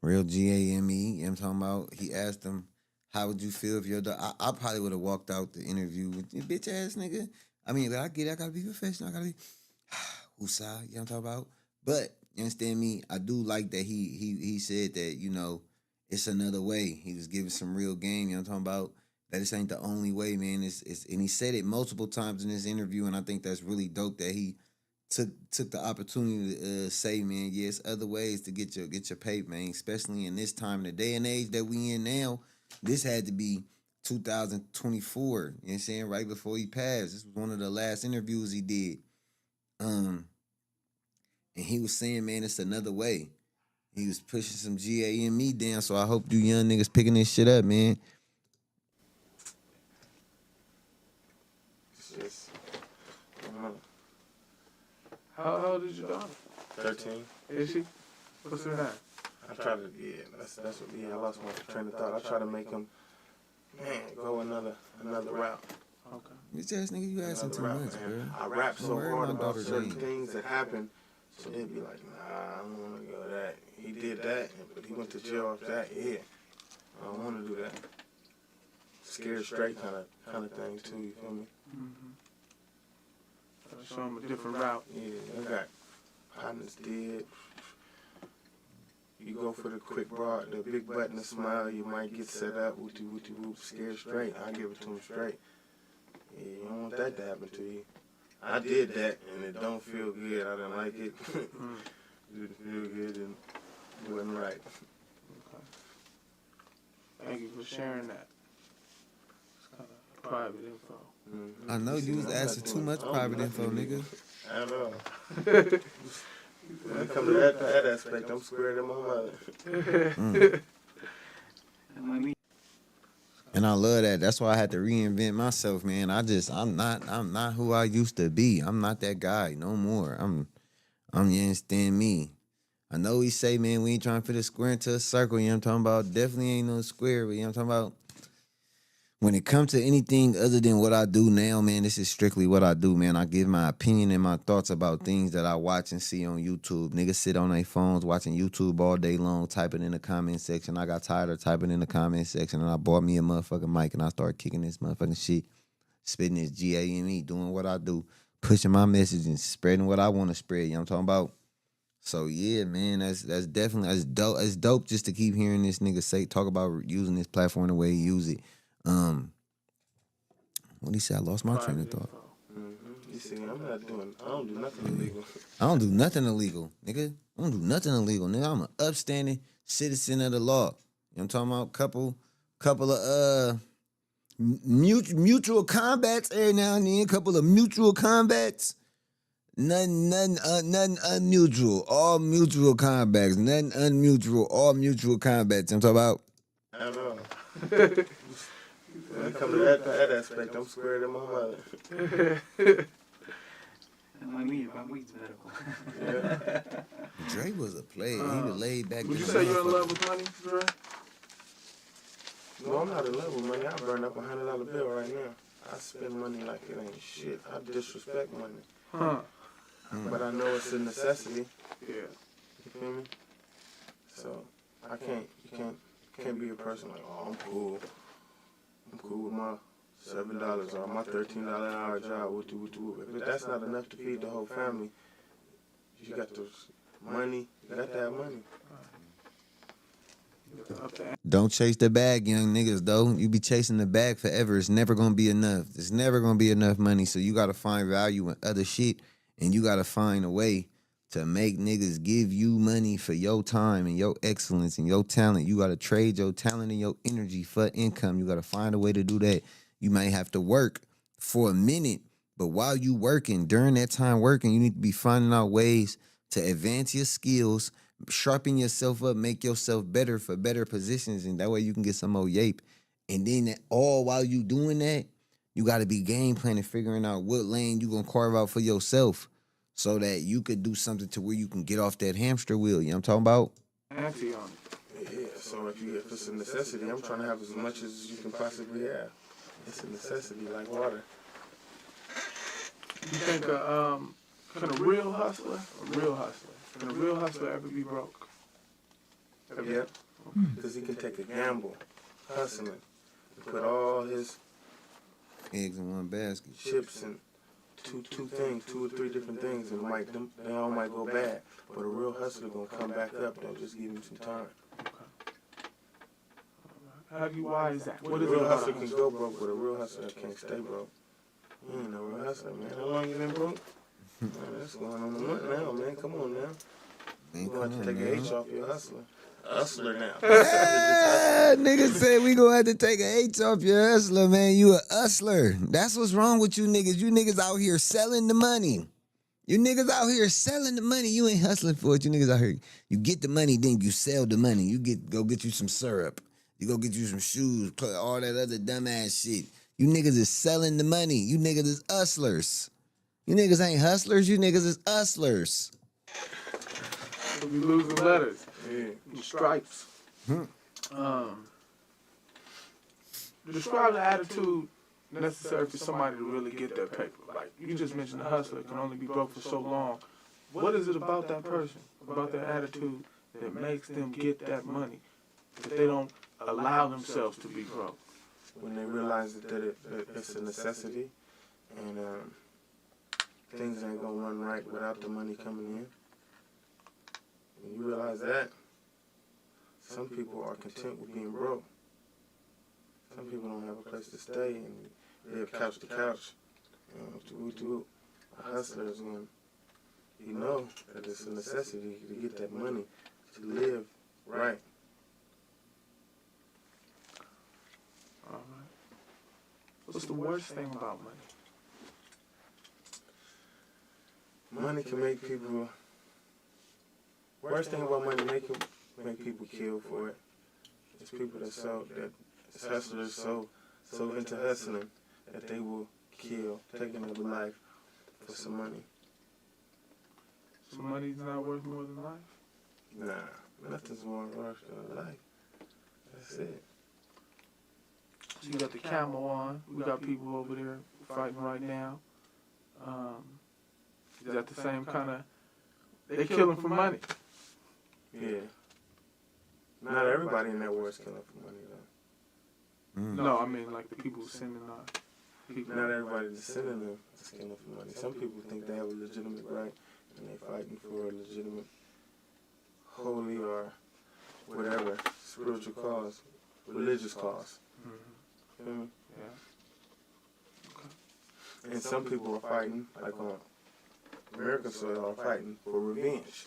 Real GAME, you know what I'm talking about? He asked him, how would you feel if your daughter... I probably would have walked out the interview with you, bitch ass nigga. I mean, but I get it, I gotta be professional, I gotta be... Woosah, you know what I'm talking about? But, you understand me? I do like that he said that, you know, it's another way. He was giving some real game, you know what I'm talking about? That this ain't the only way, man. And he said it multiple times in this interview, and I think that's really dope that he took the opportunity to say, man, yes, other ways to get your pay, man, especially in this time, the day and age that we in now. This had to be 2024, you know what I'm saying, right before he passed. This was one of the last interviews he did. And he was saying, man, it's another way. He was pushing some GAME down, so I hope you young niggas picking this shit up, man. it's just, How old is your daughter? 13. Is she? What's her name? I try to, that's what, I lost my train of thought. I try to make him, man, go another route. Okay. Bitch ass nigga, you asking too much, bro. I rap so hard about certain things that happen, so they'd be like, nah, I don't want to go that. He did that, but he went to jail after that. Yeah, I don't want to do that. Scared straight kind of thing too. You feel me? Mm-hmm. Show him a different route. Yeah, I got partners did. You go for the quick broad, the big button, the smile. You might get set up. Wooty whoop, scared straight. I give it to him straight. Yeah, you don't want that to happen to you. I did that, and it don't feel good. I didn't like it. It didn't feel good, and it wasn't right. Okay. Thank you for sharing that. It's kind of private info. I know you was asking too much private info, nigga. I know. When it comes to that aspect, I'm squared in my mother. And I love that. That's why I had to reinvent myself, man. I'm not who I used to be. I'm not that guy no more. You understand me. I know we say, man, we ain't trying to fit a square into a circle, you know what I'm talking about? Definitely ain't no square, but you know what I'm talking about? When it comes to anything other than what I do now, man, this is strictly what I do, man. I give my opinion and my thoughts about things that I watch and see on YouTube. Niggas sit on their phones watching YouTube all day long, typing in the comment section. I got tired of typing in the comment section, and I bought me a motherfucking mic, and I started kicking this motherfucking shit, spitting this GAME, doing what I do, pushing my message and spreading what I want to spread, you know what I'm talking about? So, yeah, man, that's definitely, that's dope. It's dope just to keep hearing this nigga talk about using this platform the way he use it. What he said? I lost my train of thought. You see, I don't do nothing illegal. I don't do nothing illegal, nigga. I don't do nothing illegal, nigga. I'm an upstanding citizen of the law. You know what I'm talking about? Couple of mutual combats every now and then. Couple of mutual combats. None unmutual. All mutual combats. None unmutual. All mutual combats. I'm talking about. I know. When it comes to that aspect, I'm squared in my mother. My weed's medical. Yeah. Dre was a player. He was laid back. Would you say you're in love with money, Dre? No, I'm not in love with money. I burn up $100 bill right now. I spend money like it ain't shit. I disrespect money. Huh. But I know it's a necessity. Yeah. You feel me? So you can't be a person like, oh, I'm cool. I'm cool with my $7 or my $13 an hour job. If that's not enough to feed the whole family, you got to money. You got to have money. Don't chase the bag, young niggas, though. You be chasing the bag forever. It's never going to be enough. It's never going to be enough money. So you got to find value in other shit, and you got to find a way to make niggas give you money for your time and your excellence and your talent. You got to trade your talent and your energy for income. You got to find a way to do that. You might have to work for a minute, but while you working, during that time working, you need to be finding out ways to advance your skills, sharpen yourself up, make yourself better for better positions, and that way you can get some more yape. And then all while you doing that, you got to be game planning, figuring out what lane you going to carve out for yourself so that you could do something to where you can get off that hamster wheel. You know what I'm talking about? Anti on it. Yeah, so if it's a necessity, I'm trying to have as much as you can possibly have. It's a necessity like water. You think can a real hustler ever be broke? Yeah, because he can take a gamble, hustling, and put all his eggs in one basket, chips and two or three different things, and they all might go bad. But a real hustler gonna come back up. They'll just give him some time. Why is that? What is a real hustler can go broke, but a real hustler can't stay broke. You ain't no real hustler, man. How long you been broke? Man, that's going on a month now, man. Come on now. You gonna have to take an H off your hustler. Hustler now. Niggas say we gonna have to take an H off your hustler, man. You a hustler. That's what's wrong with you niggas. You niggas out here selling the money. You niggas out here selling the money. You ain't hustling for it. You niggas out here, you get the money, then you sell the money. You go get you some syrup. You go get you some shoes, all that other dumbass shit. You niggas is selling the money. You niggas is hustlers. You niggas ain't hustlers. You niggas is hustlers. We losing letters. Yeah. Stripes. Describe the attitude necessary for somebody to really get their paper. Like, you just mentioned the hustler can only be broke for so long. What is it about that person, about their attitude, that makes them get that money, that they don't allow themselves to be broke? When they realize that it's a necessity, and things ain't gonna run right without the money coming in. When you realize that, some people are content with being broke. Some people don't have a place to stay and live couch to couch. A hustler is when you know that it's a necessity to get that money to live right. All right. What's the worst thing about money? Money can make people. Worst thing about money make people kill for it. It's people that it's hustlers so into hustling that they will kill, take another life for some money. So money's not worth more than life? Nah, nothing's more worth than life. That's it. So you got the camel on. We got people over there fighting right now. Is that the same kind of... They killing for money. Yeah. Not everybody in that war is killing for money, though. No, I mean like the people who sending people. Not everybody that's sending them is killing for money. Some people think they have a legitimate right, and they're fighting for a legitimate, holy or whatever, spiritual cause, religious cause. Feel me? Yeah. Okay. And some people are fighting, like on American soil, are fighting for revenge.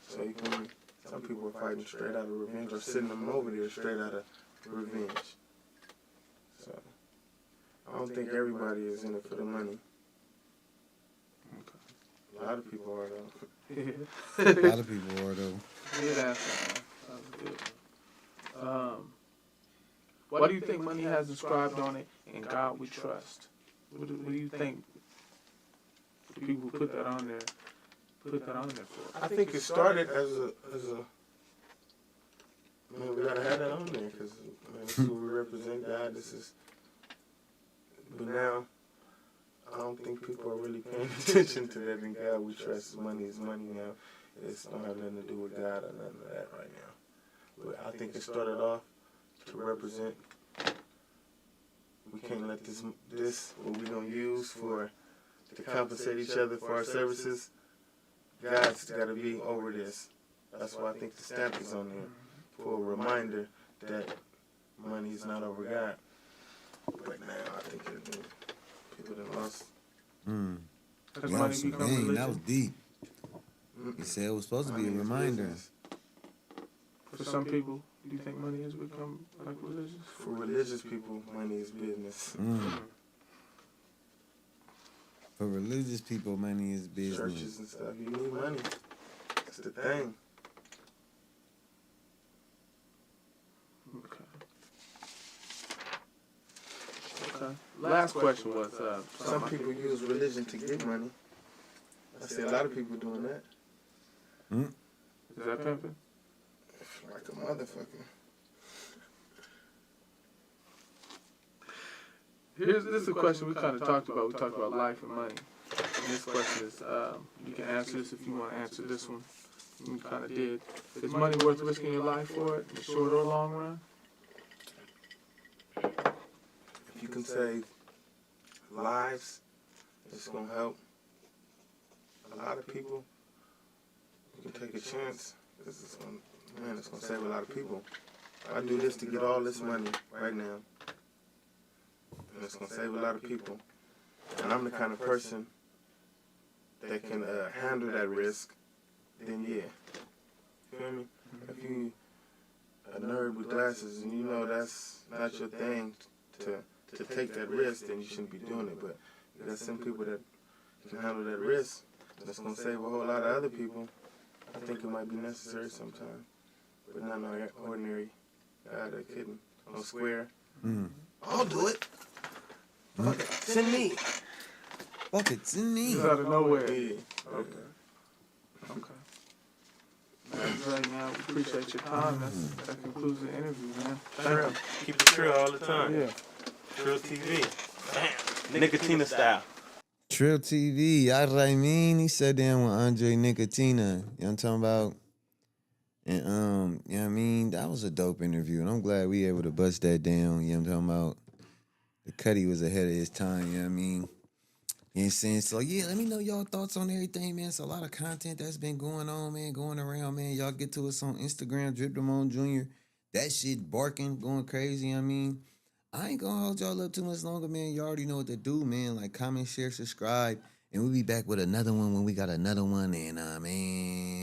So you feel me? Some people are fighting straight out of revenge, or sending them over there straight out of revenge. So I don't think everybody is in it for the money. Okay. A lot of people are though. A lot of people are though. Good answer. That was good. What do you think money has inscribed on it? In God we trust. What do you think the people who put that on there for? I think it started as a man, we gotta have that on there because this is who we represent. God, but now I don't think people are really paying attention to that. In God we trust. Money is money now. It don't have nothing to do with God or nothing of that right now. But I think it started off to represent. We can't let this what we're gonna use to compensate each other for our services God's got to be over this. That's why I think the stamp is on there for a reminder that money is not over God. But now I think people that lost. Has money become religion? That was deep. You said it was supposed to be a reminder. For some people, do you think money has become like religious? For religious people, money is business. For religious people, money is business. Churches and stuff, you need money. That's the thing. Okay. Last question was, some people use religion to get money. I see a lot of people doing that. Is that pimping? Like a motherfucker. This is a question we kind of talked about. We talked about life and money. And this question is, you can answer this if you want to answer this one. You kind of did. Is money worth risking your life for it, in the short or long run? If you can save lives, it's going to help a lot of people. You can take a chance. It's going to save a lot of people. I do this to get all this money right now. And it's going to save a lot of people. And I'm the kind of person that can handle that risk, then yeah. Feel me? If you a nerd with glasses and you know that's not your thing to take that risk, then you shouldn't be doing it. But you got some people that can handle that risk, and it's going to save a whole lot of other people. I think it might be necessary sometimes, but not no ordinary guy that couldn't. On square. I'll do it. Fuck it. Send me. Fuck it, send me. Out of nowhere. Yeah. Okay. That's right, man. We appreciate your time. That concludes the interview, man. Trill. Keep it trill all the time. Yeah. Trill TV. Bam. Nicotina style. Trill TV, I mean, he sat down with Andre Nicotina. You know what I'm talking about? And, you know what I mean? That was a dope interview, and I'm glad we able to bust that down, you know what I'm talking about? The Cuddy was ahead of his time, you know what I mean? You know what I'm saying? So, yeah, let me know y'all thoughts on everything, man. It's a lot of content that's been going on, man, going around, man. Y'all get to us on Instagram, Drip Damone Jr. That shit barking, going crazy, you know what I mean? I ain't gonna hold y'all up too much longer, man. You already know what to do, man. Like, comment, share, subscribe. And we'll be back with another one when we got another one. And, man.